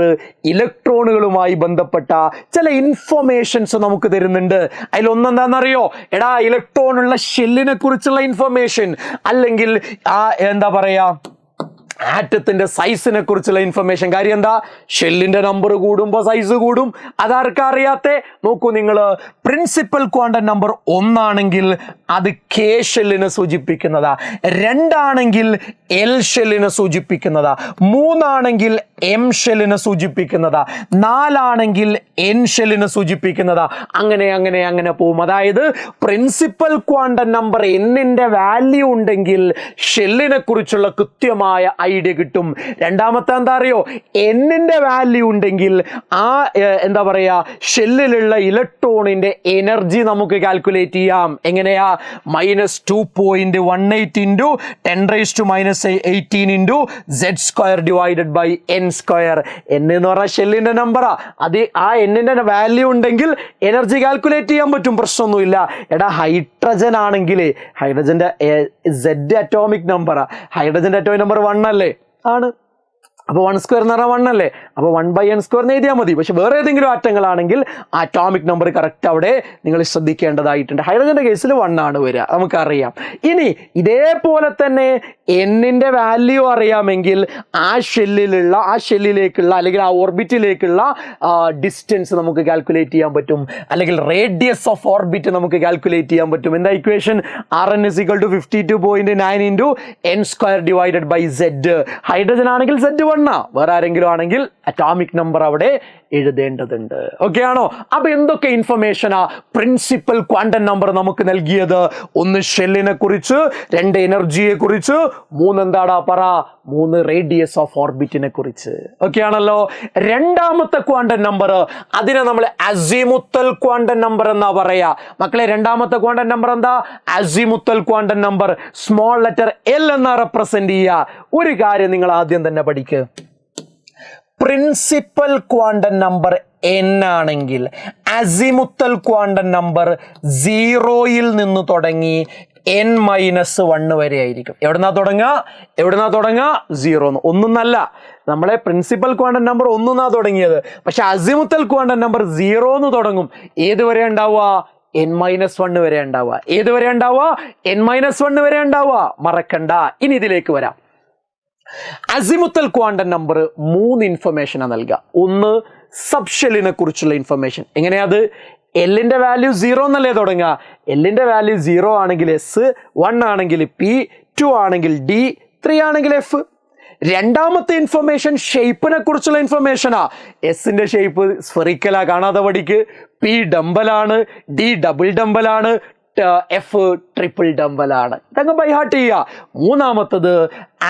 ഇലക്ട്രോണുകളുമായി ബന്ധപ്പെട്ട ചില ഇൻഫർമേഷൻസ് നമുക്ക് തരുന്നുണ്ട്. അതിലൊന്നെന്താണെന്നറിയോ? എടാ, ഇലക്ട്രോണുള്ള ഷെല്ലിനെ കുറിച്ചുള്ള ഇൻഫർമേഷൻ, അല്ലെങ്കിൽ എന്താ പറയാ, ആറ്റത്തിന്റെ സൈസിനെ കുറിച്ചുള്ള ഇൻഫർമേഷൻ. കാര്യം എന്താ? ഷെല്ലിന്റെ നമ്പർ കൂടുമ്പോൾ സൈസ് കൂടും. അതാർക്കാ അറിയാത്തെ? നോക്കൂ നിങ്ങൾ, പ്രിൻസിപ്പൽ ക്വാണ്ടം നമ്പർ 1 ആണെങ്കിൽ അത് കെ ഷെല്ലിനെ സൂചിപ്പിക്കുന്നതാ. 2 ആണെങ്കിൽ എൽ ഷെല്ലിനെ സൂചിപ്പിക്കുന്നതാ. 3 ആണെങ്കിൽ എം ഷെല്ലിനെ സൂചിപ്പിക്കുന്നതാ. 4 ആണെങ്കിൽ എൻ ഷെല്ലിനെ സൂചിപ്പിക്കുന്നതാ. അങ്ങനെ അങ്ങനെ അങ്ങനെ പോവും. അതായത് പ്രിൻസിപ്പൽ ക്വാണ്ടം നമ്പർ എന്നിന്റെ വാല്യൂ ഉണ്ടെങ്കിൽ ഷെല്ലിനെ കുറിച്ചുള്ള കൃത്യമായ ഐഡിയ കിട്ടും. രണ്ടാമത്തെ എന്താ അറിയോ? എന്നിന്റെ വാല്യൂ ഉണ്ടെങ്കിൽ ആ എന്താ പറയാ, ഷെല്ലിലുള്ള ഇലക്ട്രോണിന്റെ എനർജി നമുക്ക് കാൽക്കുലേറ്റ് ചെയ്യാം. എങ്ങനെയാ? -2.18 into 10⁻⁻18 into z² divided by n². n എന്ന് പറഞ്ഞാൽ ഷെല്ലിന്റെ നമ്പറാ. അത് ആ എന്നിന്റെ വാല്യൂ ഉണ്ടെങ്കിൽ എനർജി കാൽക്കുലേറ്റ് ചെയ്യാൻ പറ്റും, പ്രശ്നമൊന്നുമില്ല. എടാ, ഹൈഡ്രജൻ ആണെങ്കിൽ ഹൈഡ്രജന്റെ z അറ്റോമിക് നമ്പറാ. ഹൈഡ്രജന്റെ അറ്റോമിക് നമ്പർ 1 അല്ലേ? ആണ്. അപ്പോൾ 1² എന്ന് പറഞ്ഞാൽ 1 അല്ലേ? അപ്പോൾ 1/n² എഴുതിയാൽ മതി. പക്ഷെ വേറെ ഏതെങ്കിലും ആറ്റങ്ങളാണെങ്കിൽ അറ്റോമിക് നമ്പർ കറക്റ്റ് അവിടെ നിങ്ങൾ ശ്രദ്ധിക്കേണ്ടതായിട്ടുണ്ട്. ഹൈഡ്രജന്റെ കേസിൽ 1 ആണ് വരിക, നമുക്കറിയാം. ഇനി ഇതേപോലെ തന്നെ എന്നിന്റെ വാല്യൂ അറിയാമെങ്കിൽ ആ ഷെല്ലിലേക്കുള്ള അല്ലെങ്കിൽ ആ ഓർബിറ്റിലേക്കുള്ള ഡിസ്റ്റൻസ് നമുക്ക് കാൽക്കുലേറ്റ് ചെയ്യാൻ പറ്റും, അല്ലെങ്കിൽ റേഡിയസ് ഓഫ് ഓർബിറ്റ് നമുക്ക് കാൽക്കുലേറ്റ് ചെയ്യാൻ പറ്റും. എന്താ equation? Rn = 52.9 into n² divided by z. Hydrogen ആണെങ്കിൽ z 1, വേറെ ആരെങ്കിലും ആണെങ്കിൽ അറ്റോമിക് നമ്പർ അവിടെ എഴുതേണ്ടതുണ്ട്. ഓക്കെ ആണോ? അപ്പൊ എന്തൊക്കെ ഇൻഫർമേഷനാ പ്രിൻസിപ്പൽ ക്വാണ്ടം നമ്പർ നമുക്ക് നൽകിയത്? 1 ഷെല്ലിനെ കുറിച്ച്, 2 എനർജിയെ കുറിച്ച്, 3 എന്താടാ പറ, 3 റേഡിയസ് ഓഫ് ഓർബിറ്റിനെ കുറിച്ച്. ഓക്കെ ആണല്ലോ? രണ്ടാമത്തെ ക്വാണ്ടം നമ്പർ, അതിനെ നമ്മൾ അസിമുത്തൽ ക്വാണ്ടം നമ്പർ എന്നാ പറയാ. മക്കളെ, രണ്ടാമത്തെ ക്വാണ്ടം നമ്പർ എന്താ? Azimuthal quantum number. Small letter L എന്നാ റെപ്രസെന്റ് ചെയ്യുക. ഒരു കാര്യം നിങ്ങൾ ആദ്യം തന്നെ പഠിക്കുക. പ്രിൻസിപ്പൽ ക്വാണ്ടം നമ്പർ n ആണെങ്കിൽ അസിമുത്തൽ ക്വാണ്ടം നമ്പർ 0-ൽ നിന്ന് തുടങ്ങി n-1 വരെ ആയിരിക്കും. എവിടുന്നാ തുടങ്ങുക? 0. ഒന്നല്ല, നമ്മളെ പ്രിൻസിപ്പൽ ക്വാണ്ടം നമ്പർ 1 തുടങ്ങിയത്. പക്ഷെ അസിമുത്തൽ ക്വാണ്ടം നമ്പർ 0 തുടങ്ങും. ഏത് വരെ ഉണ്ടാവുക? n-1 വരെ ഉണ്ടാവുക. ഏത് വരെ ഉണ്ടാവുക? n-1 വരെ ഉണ്ടാവുക. മറക്കണ്ട. ഇനി ഇതിലേക്ക് വരാം. അസിമുത്തൽ ക്വാണ്ടം നമ്പർ 3 ഇൻഫർമേഷനാണ് നൽകുക. ഒന്ന്, സബ്ഷെല്ലിനെ കുറിച്ചുള്ള ഇൻഫർമേഷൻ. എങ്ങനെയാത്? എല്ലിന്റെ വാല്യൂ 0 എന്നല്ലേ തുടങ്ങുക? എല്ലിന്റെ വാല്യൂ 0 ആണെങ്കിൽ എസ്, 1 ആണെങ്കിൽ പി, 2 ആണെങ്കിൽ ഡി, 3 ആണെങ്കിൽ എഫ്. രണ്ടാമത്തെ ഇൻഫർമേഷൻ ഷേപ്പിനെ കുറിച്ചുള്ള ഇൻഫർമേഷനാ. എസിന്റെ ഷേപ്പ് സ്ഫെറിക്കലാ, കാണാതെ പഠിക്ക്. പി ഡംബലാണ്, ഡി ഡബിൾ ഡംബലാണ്, എഫ് ട്രിപ്പിൾ ഡംബലാണ്. ഇതങ്ങ് ബൈ ഹാർട്ട് ചെയ്യുക. മൂന്നാമത്തത്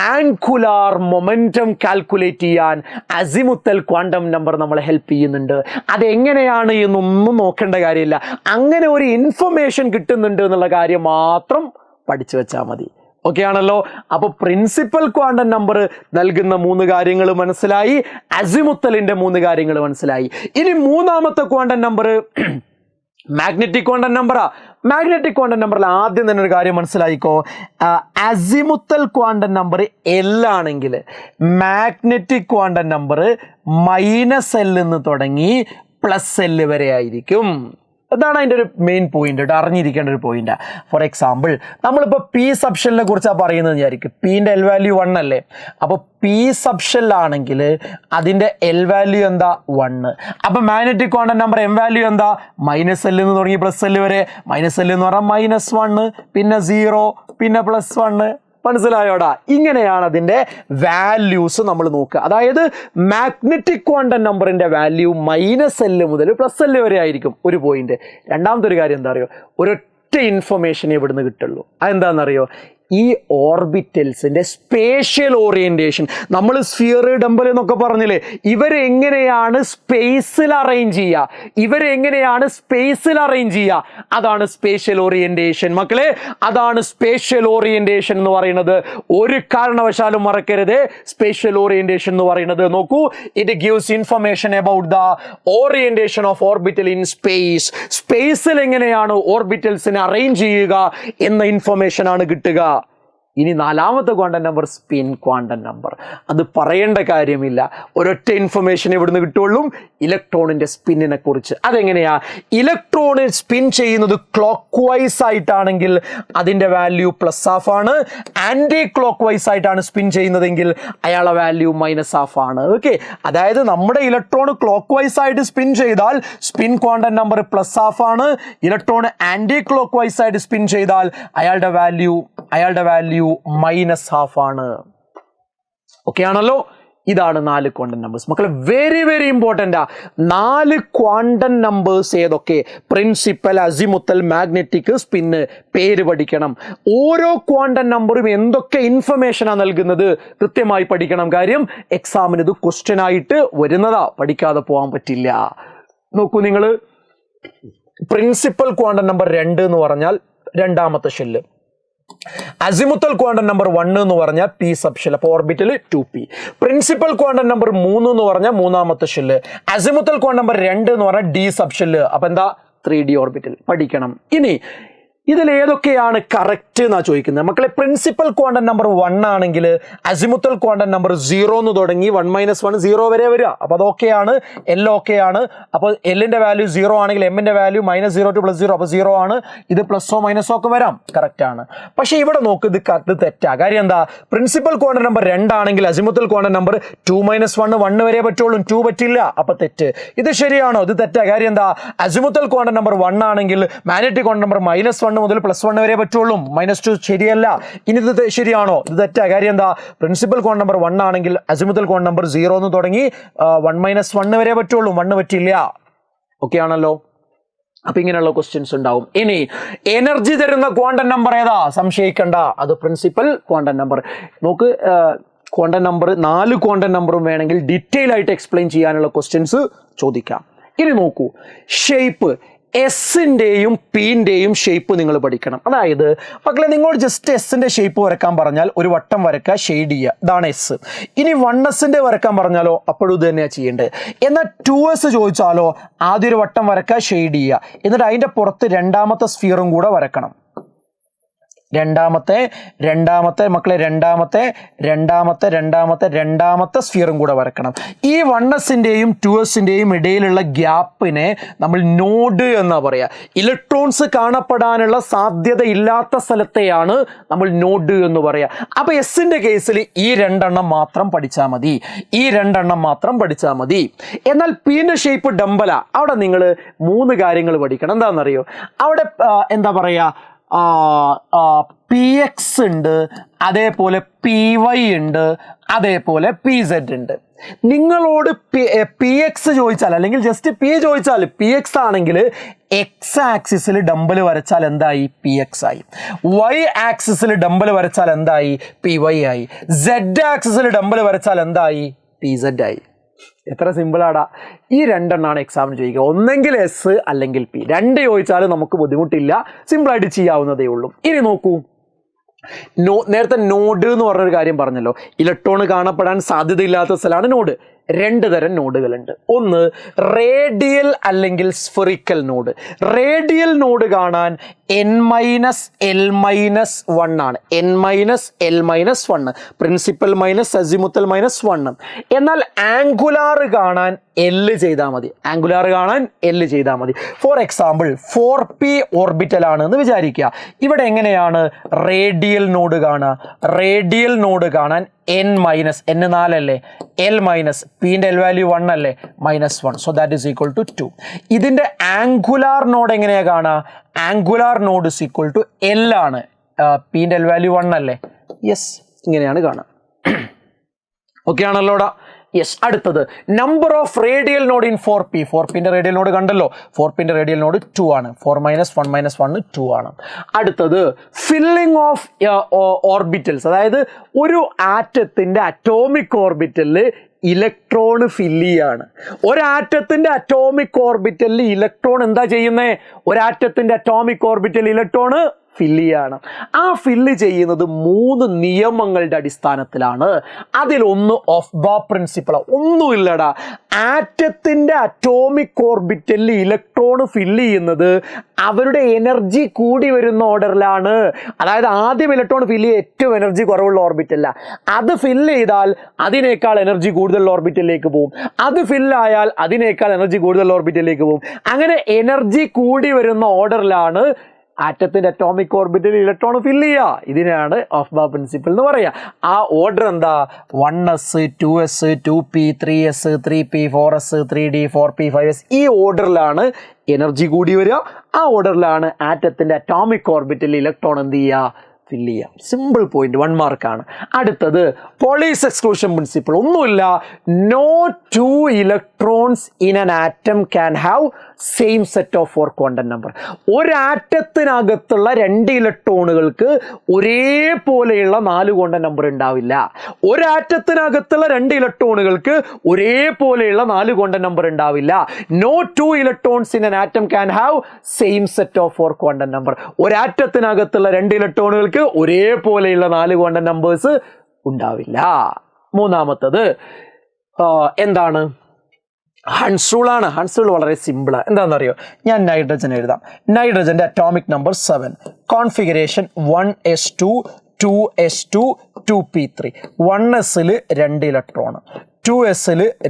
ആൻഗുലാർ മൊമെന്റം കാൽക്കുലേറ്റ് ചെയ്യാൻ അസിമുത്തൽ ക്വാണ്ടം നമ്പർ നമ്മളെ ഹെൽപ്പ് ചെയ്യുന്നുണ്ട്. അതെങ്ങനെയാണ് എന്നൊന്നും നോക്കേണ്ട കാര്യമില്ല. അങ്ങനെ ഒരു ഇൻഫർമേഷൻ കിട്ടുന്നുണ്ട് എന്നുള്ള കാര്യം മാത്രം പഠിച്ചു വെച്ചാൽ മതി. ഓക്കെ ആണല്ലോ? അപ്പോൾ പ്രിൻസിപ്പൽ ക്വാണ്ടം നമ്പർ നൽകുന്ന 3 കാര്യങ്ങൾ മനസ്സിലായി, അസിമുത്തലിന്റെ 3 കാര്യങ്ങൾ മനസ്സിലായി. ഇനി മൂന്നാമത്തെ ക്വാണ്ടം നമ്പർ മാഗ്നറ്റിക് ക്വാണ്ടം നമ്പറാ. മാഗ്നറ്റിക് ക്വാണ്ടം നമ്പറിൽ ആദ്യം തന്നെ ഒരു കാര്യം മനസ്സിലായിക്കോ. അസിമുത്തൽ ക്വാണ്ടം നമ്പർ എൽ ആണെങ്കിൽ മാഗ്നറ്റിക് ക്വാണ്ടം നമ്പർ -L നിന്ന് തുടങ്ങി +L വരെ ആയിരിക്കും. അതാണ് അതിൻ്റെ ഒരു മെയിൻ പോയിന്റ് കേട്ടോ, അറിഞ്ഞിരിക്കേണ്ട ഒരു പോയിന്റാണ്. ഫോർ എക്സാമ്പിൾ, നമ്മളിപ്പോൾ പി സബ്ഷെല്ലിനെ കുറിച്ചാണ് പറയുന്നത് വിചാരിക്കും. പിന്റെ എൽ വാല്യൂ 1 അല്ലേ? അപ്പോൾ പി സബ്ഷെല്ലാണെങ്കിൽ അതിന്റെ എൽ വാല്യൂ എന്താ? 1. അപ്പൊ magnetic quantum number M value എന്താ? -L നിന്ന് തുടങ്ങി +L വരെ. -L എന്ന് പറഞ്ഞാൽ -1, പിന്നെ 0, പിന്നെ +1. മനസ്സിലായോടാ? ഇങ്ങനെയാണ് അതിന്റെ വാല്യൂസ് നമ്മൾ നോക്കുക. അതായത് മാഗ്നറ്റിക് ക്വാണ്ടം നമ്പറിന്റെ വാല്യൂ -L മുതൽ +L വരെ ആയിരിക്കും. ഒരു പോയിന്റ്. രണ്ടാമത്തെ ഒരു കാര്യം എന്താ അറിയോ? ഒരൊറ്റ ഇൻഫർമേഷൻ ഇവിടുന്ന് കിട്ടുള്ളൂ. അതെന്താണെന്നറിയോ? ഈ ഓർബിറ്റൽസിന്റെ സ്പേഷ്യൽ ഓറിയന്റേഷൻ. നമ്മൾ സ്ഫിയർ, ഡംബൽ എന്നൊക്കെ പറഞ്ഞില്ലേ, ഇവരെങ്ങനെയാണ് സ്പേസിൽ അറേഞ്ച് ചെയ്യുക? അതാണ് സ്പേഷ്യൽ ഓറിയന്റേഷൻ. മക്കളെ, അതാണ് സ്പേഷ്യൽ ഓറിയന്റേഷൻ എന്ന് പറയുന്നത്. ഒരു കാരണവശാലും മറക്കരുത്. സ്പേഷ്യൽ ഓറിയന്റേഷൻ എന്ന് പറയുന്നത് നോക്കൂ, it gives information about the orientation of orbital in space. സ്പേസിൽ എങ്ങനെയാണ് ഓർബിറ്റൽസിനെ അറേഞ്ച് ചെയ്യുക എന്ന ഇൻഫർമേഷൻ ആണ് കിട്ടുക. ഇനി നാലാമത്തെ quantum number spin quantum number. അത് പറയേണ്ട കാര്യമില്ല, ഒരൊറ്റ ഇൻഫർമേഷൻ ഇവിടുന്ന് കിട്ടുള്ളൂ, ഇലക്ട്രോണിന്റെ സ്പിന്നിനെ കുറിച്ച്. അതെങ്ങനെയാ? ഇലക്ട്രോണിൽ സ്പിൻ ചെയ്യുന്നത് ക്ലോക്ക് വൈസ് ആയിട്ടാണെങ്കിൽ അതിന്റെ വാല്യൂ +½ ആണ്. ആന്റി ക്ലോക്ക് വൈസ് ആയിട്ടാണ് സ്പിൻ ചെയ്യുന്നതെങ്കിൽ അയാളുടെ വാല്യൂ -½ ആണ്. ഓക്കെ, അതായത് നമ്മുടെ ഇലക്ട്രോൺ ക്ലോക്ക് വൈസ് ആയിട്ട് സ്പിൻ ചെയ്താൽ സ്പിൻ ക്വാണ്ടം നമ്പർ +½ ആണ്. ഇലക്ട്രോൺ ആന്റി ക്ലോക്ക് വൈസ് ആയിട്ട് സ്പിൻ ചെയ്താൽ അയാളുടെ വാല്യൂ -½ ആണ്. ഓക്കെ ആണല്ലോ? ഇതാണ് 4 ക്വാണ്ടം നമ്പേഴ്സ്. മക്കളെ, very very important. 4 quantum numbers ഏതൊക്കെ? Principal, azimuthal, magnetic, spin. പേര് പഠിക്കണം. ഓരോ ക്വാണ്ടം നമ്പറും എന്തൊക്കെ ഇൻഫർമേഷനാണ് നൽകുന്നത് കൃത്യമായി പഠിക്കണം. കാര്യം എക്സാമിന് ഇത് ക്വസ്റ്റ്യൻ ആയിട്ട് വരുന്നതാ, പഠിക്കാതെ പോകാൻ പറ്റില്ല. നോക്കൂ നിങ്ങൾ, പ്രിൻസിപ്പൽ ക്വാണ്ടം നമ്പർ 2 എന്ന് പറഞ്ഞാൽ രണ്ടാമത്തെ ഷെല്ല്. അസിമുത്തൽ ക്വാണ്ടം നമ്പർ 1 എന്ന് പറഞ്ഞാൽ പി സബ്ഷെൽ, അപ്പോൾ orbital 2p. Principal quantum number 3 എന്ന് പറഞ്ഞാൽ മൂന്നാമത്തെ ഷെല്ല്. അസിമുത്തൽ ക്വാണ്ടം നമ്പർ 2 എന്ന് പറഞ്ഞാൽ ഡി സബ്ഷെല്ല്, അപ്പൊ എന്താ? 3d orbital. പഠിക്കണം. ഇനി ഇതിൽ ഏതൊക്കെയാണ് കറക്റ്റ് എന്നാ ചോദിക്കുന്നത്. മക്കളെ, പ്രിൻസിപ്പൽ ക്വാണ്ടം നമ്പർ 1 ആണെങ്കിൽ അസിമുത്തൽ ക്വാണ്ടം നമ്പർ 0 എന്ന് തുടങ്ങി 1-1 0 വരെ വരിക. അപ്പോൾ അത് ഓക്കെയാണ്, എൽ ഓക്കെയാണ്. അപ്പോൾ എല്ലിന്റെ വാല്യൂ 0 ആണെങ്കിൽ എമ്മിന്റെ വാല്യൂ -0 to +0, അപ്പോൾ 0 ആണ്. ഇത് +ഓ -ഓ ഒക്കെ വരാം, കറക്റ്റ് ആണ്. പക്ഷേ ഇവിടെ നോക്ക്, ഇത് തെറ്റാ. കാര്യം എന്താ? പ്രിൻസിപ്പൽ ക്വാണ്ടം നമ്പർ 2 ആണെങ്കിൽ അസിമുത്തൽ ക്വാണ്ടം നമ്പർ 2-1 1 വരെ പറ്റുള്ളൂ, 2 പറ്റില്ല, അപ്പൊ തെറ്റ്. ഇത് ശരിയാണോ? ഇത് തെറ്റാ. കാര്യം എന്താ? അസിമുത്തൽ ക്വാണ്ടം നമ്പർ 1 ആണെങ്കിൽ മാഗ്നറ്റിക് ക്വാണ്ടം നമ്പർ -1 -1 മുതൽ +1 വരെ പറ്റുള്ളൂ. -2 ശരിയല്ല. ഇനി ഇത് ശരിയാണോ? ഇത് തെറ്റാ. കാര്യം എന്താ? പ്രിൻസിപ്പൽ കോൺ നമ്പർ 1 ആണെങ്കിൽ അസിമുത്തൽ കോൺ നമ്പർ 0 എന്ന് തുടങ്ങി 1 - 1 വരെ പറ്റുള്ളൂ. 1 പറ്റില്ല. ഓക്കെ ആണല്ലോ. അപ്പൊ ഇങ്ങനെയുള്ള ക്വസ്റ്റ്യൻസ് ഉണ്ടാവും. ഇനി എനർജി തരുന്ന ക്വാണ്ടം നമ്പർ ഏതാ? സംശയിക്കണ്ട, അത് പ്രിൻസിപ്പൽ ക്വാണ്ടം നമ്പർ. നോക്ക്, ക്വാണ്ടം നമ്പർ 4 ക്വാണ്ടം നമ്പറും വേണമെങ്കിൽ ഡീറ്റെയിൽ ആയിട്ട് എക്സ്പ്ലെയിൻ ചെയ്യാനുള്ള ക്വസ്റ്റ്യൻസ് ചോദിക്കാം. ഇനി നോക്കൂ, ഷേപ്പ് എസിൻ്റെയും പിൻ്റെയും ഷേപ്പ് നിങ്ങൾ പഠിക്കണം. അതായത് മക്കളെ, നിങ്ങൾ ജസ്റ്റ് എസിൻ്റെ ഷേപ്പ് വരക്കാൻ പറഞ്ഞാൽ ഒരു വട്ടം വരക്കുക, ഷെയ്ഡ് ചെയ്യുക, ഇതാണ് എസ്. ഇനി 1s വരക്കാൻ പറഞ്ഞാലോ അപ്പോഴും ഇത് തന്നെയാണ് ചെയ്യേണ്ടത്. എന്നാൽ 2s ചോദിച്ചാലോ ആദ്യം ഒരു വട്ടം വരക്കുക, ഷെയ്ഡ് ചെയ്യുക, എന്നിട്ട് അതിൻ്റെ പുറത്ത് രണ്ടാമത്തെ സ്ഫിയറും കൂടെ വരക്കണം. രണ്ടാമത്തെ സ്ഫിയറും കൂടെ വരക്കണം. ഈ 1sൻ്റെയും 2sൻ്റെയും ഇടയിലുള്ള ഗ്യാപ്പിനെ നമ്മൾ നോഡ് എന്നാ പറയാ. ഇലക്ട്രോൺസ് കാണപ്പെടാനുള്ള സാധ്യത ഇല്ലാത്ത സ്ഥലത്തെയാണ് നമ്മൾ നോഡ് എന്ന് പറയാ. അപ്പൊ എസിന്റെ കേസിൽ ഈ 2 എണ്ണം മാത്രം പഠിച്ചാൽ മതി. എന്നാൽ പിന്റെ ഷേപ്പ് ഡംബല. അവിടെ നിങ്ങൾ 3 കാര്യങ്ങൾ പഠിക്കണം. എന്താണെന്നറിയോ? അവിടെ എന്താ പറയാ, PX ഉണ്ട്, അതേപോലെ PY ഉണ്ട്, അതേപോലെ PZ ഉണ്ട്. നിങ്ങളോട് PX ചോദിച്ചാൽ അല്ലെങ്കിൽ ജസ്റ്റ് P ചോദിച്ചാൽ, PX ആണെങ്കിൽ X ആക്സിസിൽ ഡംബൽ വരച്ചാൽ എന്തായി? PX ആയി. Y ആക്സിസിൽ ഡംബൽ വരച്ചാൽ എന്തായി? PY ആയി. Z ആക്സിസിൽ ഡംബൽ വരച്ചാൽ എന്തായി? PZ ആയി. എത്ര സിമ്പിളാടാ. ഈ 2 എണ്ണമാണ് എക്സാമിന് ചോദിക്കുക. ഒന്നെങ്കിൽ എസ് അല്ലെങ്കിൽ പി. 2 ചോദിച്ചാലും നമുക്ക് ബുദ്ധിമുട്ടില്ല, സിമ്പിളായിട്ട് ചെയ്യാവുന്നതേ ഉള്ളൂ. ഇനി നോക്കൂ, നേരത്തെ നോഡ് എന്ന് പറഞ്ഞൊരു കാര്യം പറഞ്ഞല്ലോ. ഇലക്ട്രോൺ കാണപ്പെടാൻ സാധ്യതയില്ലാത്ത സ്ഥലമാണ് നോഡ്. 2 തരം നോഡുകളുണ്ട്. ഒന്ന് റേഡിയൽ അല്ലെങ്കിൽ സ്ഫെറിക്കൽ നോഡ്. റേഡിയൽ നോഡ് കാണാൻ n-l-1 ആണ്. n-l-1 principal minus azimuthal -1. എന്നാൽ ആംഗുലാർ കാണാൻ L ചെയ്താൽ മതി. ഫോർ എക്സാമ്പിൾ 4p ഓർബിറ്റൽ ആണ് എന്ന് വിചാരിക്കുക. ഇവിടെ എങ്ങനെയാണ് റേഡിയൽ നോഡ് കാണാൻ n- n4 അല്ലേ, l മൈനസ് പിന്റെ l വാല്യൂ 1 അല്ലേ, -1. So that is equal to 2. ഇതിന്റെ ആംഗുലാർ നോഡ് എങ്ങനെയാ കാണാ? Angular node is equal to l ആണ്. പിന്റെ l വാല്യൂ 1 അല്ലേ. യെസ്, ഇങ്ങനെയാണ് കാണാ. ഓക്കെ ആണല്ലോടാ. യെസ്. അടുത്തത് number of radial node in 4p. 4pന്റെ റേഡിയൽ നോഡ് കണ്ടല്ലോ. 4pന്റെ റേഡിയൽ നോഡ് 2 ആണ്. 4 - 1 - 1 2 ആണ്. അടുത്തത് ഫില്ലിംഗ് ഓഫ് ഓർബിറ്റൽസ്. അതായത് ഒരു ആറ്റത്തിന്റെ അറ്റോമിക് ഓർബിറ്റലിൽ ഇലക്ട്രോൺ ഫില്ല് ചെയ്യാണ്. ഒരാറ്റത്തിന്റെ അറ്റോമിക് ഓർബിറ്റലിൽ ഇലക്ട്രോൺ എന്താ ചെയ്യുന്നത്? ഒരാറ്റത്തിന്റെ അറ്റോമിക് ഓർബിറ്റലിൽ ഇലക്ട്രോൺ ഫില്ല് ചെയ്യാണ്. ആ ഫില്ല് ചെയ്യുന്നത് 3 നിയമങ്ങളുടെ അടിസ്ഥാനത്തിലാണ്. അതിലൊന്ന് ഓഫ്-ബാർ പ്രിൻസിപ്പിൾ. ഒന്നുമില്ലടാ, ആറ്റത്തിന്റെ അറ്റോമിക് ഓർബിറ്റലിൽ ഇലക്ട്രോൺ ഫില്ല് ചെയ്യുന്നത് അവരുടെ എനർജി കൂടി വരുന്ന ഓർഡറിലാണ്. അതായത് ആദ്യം ഇലക്ട്രോൺ ഫില്ല് ചെയ്യുക ഏറ്റവും എനർജി കുറവുള്ള ഓർബിറ്റല്ല. അത് ഫില്ല് ചെയ്താൽ അതിനേക്കാൾ എനർജി കൂടുതലുള്ള ഓർബിറ്റലിലേക്ക് പോകും. അത് ഫില്ലായാൽ അതിനേക്കാൾ എനർജി കൂടുതലുള്ള ഓർബിറ്റലിലേക്ക് പോകും. അങ്ങനെ എനർജി കൂടി വരുന്ന ഓർഡറിലാണ് ആറ്റത്തിന്റെ അറ്റോമിക് ഓർബിറ്റലിൽ ഇലക്ട്രോൺ ഫില്ല് ചെയ്യുക. ഇതിനാണ് ഓഫ്-ബാർ പ്രിൻസിപ്പിൾ എന്ന് പറയുക. ആ ഓർഡർ എന്താ? 1s 2s 2p 3s 3p 4s 3d 4p 5s. ഈ ഓർഡറിലാണ് എനർജി കൂടി വരിക. ആ ഓർഡറിലാണ് ആറ്റത്തിന്റെ അറ്റോമിക് ഓർബിറ്റലിൽ ഇലക്ട്രോൺ എന്ത് ചെയ്യുക? ഫില്ല് ചെയ്യാം. സിമ്പിൾ പോയിന്റ്, 1 മാർക്കാണ്. അടുത്തത് പോളീസ് എക്സ്ക്ലൂഷൻ പ്രിൻസിപ്പിൾ. ഒന്നുമില്ല, no 2 electrons in an atom can have same set of 4 quantum number. ഒരാറ്റത്തിനകത്തുള്ള 2 ഇലക്ട്രോണുകൾക്ക് ഒരേപോലെയുള്ള 4 ക്വാണ്ടം നമ്പർ ഉണ്ടാവില്ല. ഒരാറ്റത്തിനകത്തുള്ള 2 ഇലക്ട്രോണുകൾക്ക് ഒരേപോലെയുള്ള 4 ക്വാണ്ടം നമ്പർ ഉണ്ടാവില്ല. No 2 electrons in an atom can have same set of 4 quantum number. ഒരാറ്റത്തിനകത്തുള്ള 2 ഇലക്ട്രോണുകൾക്ക് ഒരേപോലെയുള്ള 4 ക്വാണ്ടം നമ്പേഴ്സ് ഉണ്ടാവില്ല. മൂന്നാമത്തത് എന്താണ്? ഹൺസ് റൂൾ ആണ്. ഹൺസ് റൂൾ വളരെ സിമ്പിളാണ്. എന്താണെന്നറിയോ? ഞാൻ നൈട്രജൻ എഴുതാം. നൈട്രജന്റെ atomic number 7, configuration 1s2 2s2 2p3. 1s 2 electron, 2s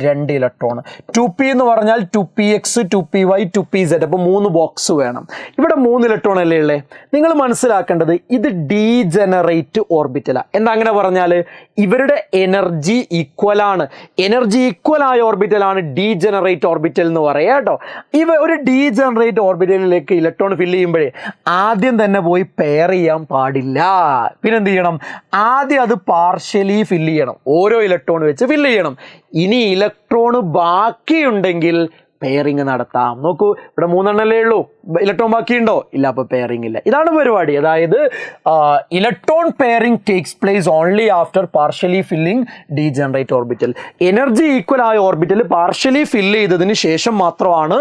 2 electron. 2p എന്ന് പറഞ്ഞാൽ 2px 2py 2pz. അപ്പോൾ 3 ബോക്സ് വേണം. ഇവിടെ 3 ഇലക്ട്രോൺ അല്ലേ ഉള്ളേ. നിങ്ങൾ മനസ്സിലാക്കേണ്ടത് ഇത് ഡീജനറേറ്റ് ഓർബിറ്റലാണ്. എന്താ അങ്ങനെ പറഞ്ഞാൽ ഇവരുടെ എനർജി ഈക്വൽ ആണ്. എനർജി ഈക്വൽ ആയ ഓർബിറ്റലാണ് ഡീജനറേറ്റ് ഓർബിറ്റൽ എന്ന് പറയാം കേട്ടോ. ഒരു ഡീജനറേറ്റ് ഓർബിറ്റലിലേക്ക് ഇലക്ട്രോൺ ഫില്ല് ചെയ്യുമ്പോഴേ ആദ്യം തന്നെ പോയി പെയർ ചെയ്യാൻ പാടില്ല. പിന്നെന്ത് ചെയ്യണം? ആദ്യം അത് പാർഷ്യലി ഫില്ല് ചെയ്യണം. ഓരോ ഇലക്ട്രോൺ വെച്ച് ഫില്ല് ചെയ്യണം. ഇനി ഇലക്ട്രോൺ ബാക്കിയുണ്ടെങ്കിൽ പെയറിങ് നടത്താം. നോക്കൂ, ഇവിടെ 3 എണ്ണല്ലേ ഉള്ളൂ. ഇലക്ട്രോൺ ബാക്കിയുണ്ടോ? ഇല്ല. അപ്പോൾ പെയറിംഗ് ഇല്ല. ഇതാണ് പരിപാടി. അതായത് electron pairing takes place only after partially filling degenerate orbital. Energy equal ആയ ഓർബിറ്റൽ പാർഷ്യലി ഫില്ല് ചെയ്തതിന് ശേഷം മാത്രമാണ്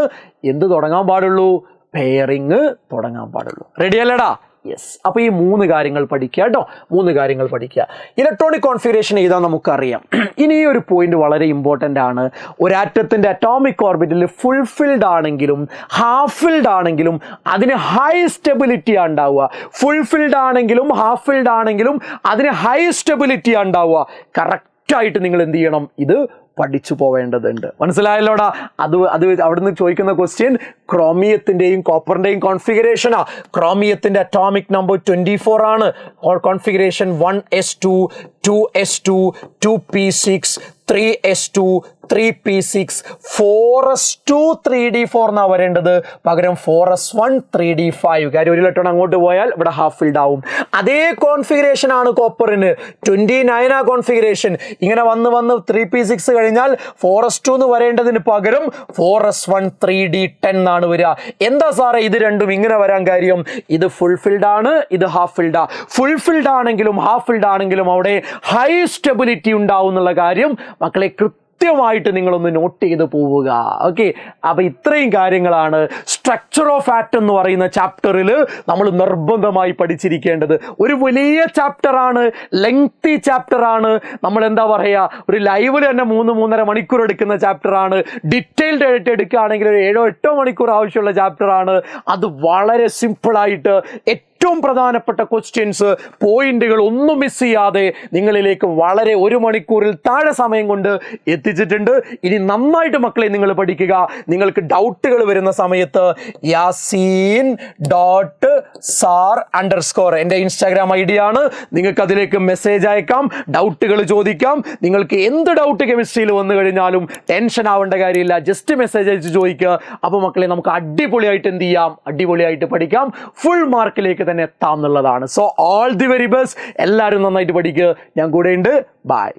എന്ത് തുടങ്ങാൻ പാടുള്ളൂ? പെയറിംഗ് തുടങ്ങാൻ പാടുള്ളൂ. റെഡി അല്ലേടാ? യെസ്. അപ്പോൾ ഈ 3 കാര്യങ്ങൾ പഠിക്കുക കേട്ടോ. 3 കാര്യങ്ങൾ പഠിക്കുക. ഇലക്ട്രോണിക് കോൺഫിഗറേഷൻ ചെയ്താൽ നമുക്കറിയാം. ഇനി ഈ ഒരു പോയിന്റ് വളരെ ഇമ്പോർട്ടൻ്റ് ആണ്. ഒരു ആറ്റത്തിൻ്റെ അറ്റോമിക് ഓർബിറ്റൽ ഫുൾഫിൽഡ് ആണെങ്കിലും ഹാഫ് ഫിൽഡ് ആണെങ്കിലും അതിന് ഹൈ സ്റ്റെബിലിറ്റി ഉണ്ടാവുക. ഫുൾഫിൽഡ് ആണെങ്കിലും ഹാഫ് ഫിൽഡ് ആണെങ്കിലും അതിന് ഹൈ സ്റ്റെബിലിറ്റി ഉണ്ടാവുക. കറക്റ്റായിട്ട് നിങ്ങൾ എന്ത് ചെയ്യണം? ഇത് പഠിച്ചു പോവേണ്ടതുണ്ട്. മനസ്സിലായല്ലോടാ? അത് അവിടുന്ന് ചോദിക്കുന്ന ക്വസ്റ്റ്യൻ ക്രോമിയത്തിൻ്റെയും കോപ്പറിൻ്റെയും കോൺഫിഗറേഷനാ. ക്രോമിയത്തിൻ്റെ അറ്റോമിക് നമ്പർ 24 ആണ്. Configuration 1s2 2s2 2p6 3s2 3p6 4s2 3d4 എന്നാ വരേണ്ടത്. പകരം 4s1 3d5. കാര്യം ഒരു ഇലക്ട്രോൺ അങ്ങോട്ട് പോയാൽ ഇവിടെ ഹാഫ് ഫിൽഡ് ആവും. അതേ കോൺഫിഗറേഷൻ ആണ് കോപ്പറിന്. 29 ആ കോൺഫിഗറേഷൻ. ഇങ്ങനെ വന്ന് 3p6 കഴിഞ്ഞാൽ 4s2 എന്ന് വരേണ്ടതിന് പകരം 4s1 3d10 എന്നാണ് വരിക. എന്താ സാറേ ഇത് രണ്ടും ഇങ്ങനെ വരാൻ കാര്യം? ഇത് ഫുൾഫിൽഡ് ആണ്, ഇത് ഹാഫ് ഫിൽഡാ. ഫുൾഫിൽഡ് ആണെങ്കിലും ഹാഫ് ഫിൽഡ് ആണെങ്കിലും അവിടെ ഹൈ സ്റ്റെബിലിറ്റി ഉണ്ടാവും എന്നുള്ള കാര്യം മക്കളെ കൃത്യമായിട്ട് നിങ്ങളൊന്ന് നോട്ട് ചെയ്ത് പോവുക. ഓക്കെ. അപ്പോൾ ഇത്രയും കാര്യങ്ങളാണ് സ്ട്രക്ചർ ഓഫ് ആറ്റം എന്ന് പറയുന്ന ചാപ്റ്ററിൽ നമ്മൾ നിർബന്ധമായി പഠിച്ചിരിക്കേണ്ടത്. ഒരു വലിയ ചാപ്റ്ററാണ്, ലെങ്തി ചാപ്റ്ററാണ്. നമ്മൾ എന്താ പറയുക, ഒരു ലൈവിൽ തന്നെ 3-3.5 മണിക്കൂർ എടുക്കുന്ന ചാപ്റ്ററാണ്. ഡീറ്റെയിൽഡ് ആയിട്ട് എടുക്കുകയാണെങ്കിൽ ഒരു 7-8 മണിക്കൂർ ആവശ്യമുള്ള ചാപ്റ്ററാണ്. അത് വളരെ സിമ്പിളായിട്ട് ഏറ്റവും പ്രധാനപ്പെട്ട ക്വസ്റ്റ്യൻസ്, പോയിന്റുകൾ ഒന്നും മിസ് ചെയ്യാതെ നിങ്ങളിലേക്ക് വളരെ 1 മണിക്കൂറിൽ താഴെ സമയം കൊണ്ട് എത്തിച്ചിട്ടുണ്ട്. ഇനി നന്നായിട്ട് മക്കളെ നിങ്ങൾ പഠിക്കുക. നിങ്ങൾക്ക് ഡൗട്ടുകൾ വരുന്ന സമയത്ത് yasin.sar_, എൻ്റെ ഇൻസ്റ്റാഗ്രാം ID ആണ്. നിങ്ങൾക്ക് അതിലേക്ക് മെസ്സേജ് അയക്കാം, ഡൗട്ടുകൾ ചോദിക്കാം. നിങ്ങൾക്ക് എന്ത് ഡൗട്ട് കെമിസ്ട്രിയിൽ വന്നു കഴിഞ്ഞാലും ടെൻഷൻ ആവേണ്ട കാര്യമില്ല. ജസ്റ്റ് മെസ്സേജ് അയച്ച് ചോദിക്കുക. അപ്പോൾ മക്കളെ നമുക്ക് അടിപൊളിയായിട്ട് എന്ത് ചെയ്യാം? അടിപൊളിയായിട്ട് പഠിക്കാം. ഫുൾ മാർക്കിലേക്ക് തന്നെ എത്താം എന്നുള്ളതാണ്. So all the very best. എല്ലാവരും നന്നായിട്ട് പഠിക്കുക. ഞാൻ കൂടെ ഉണ്ട്. ബൈ.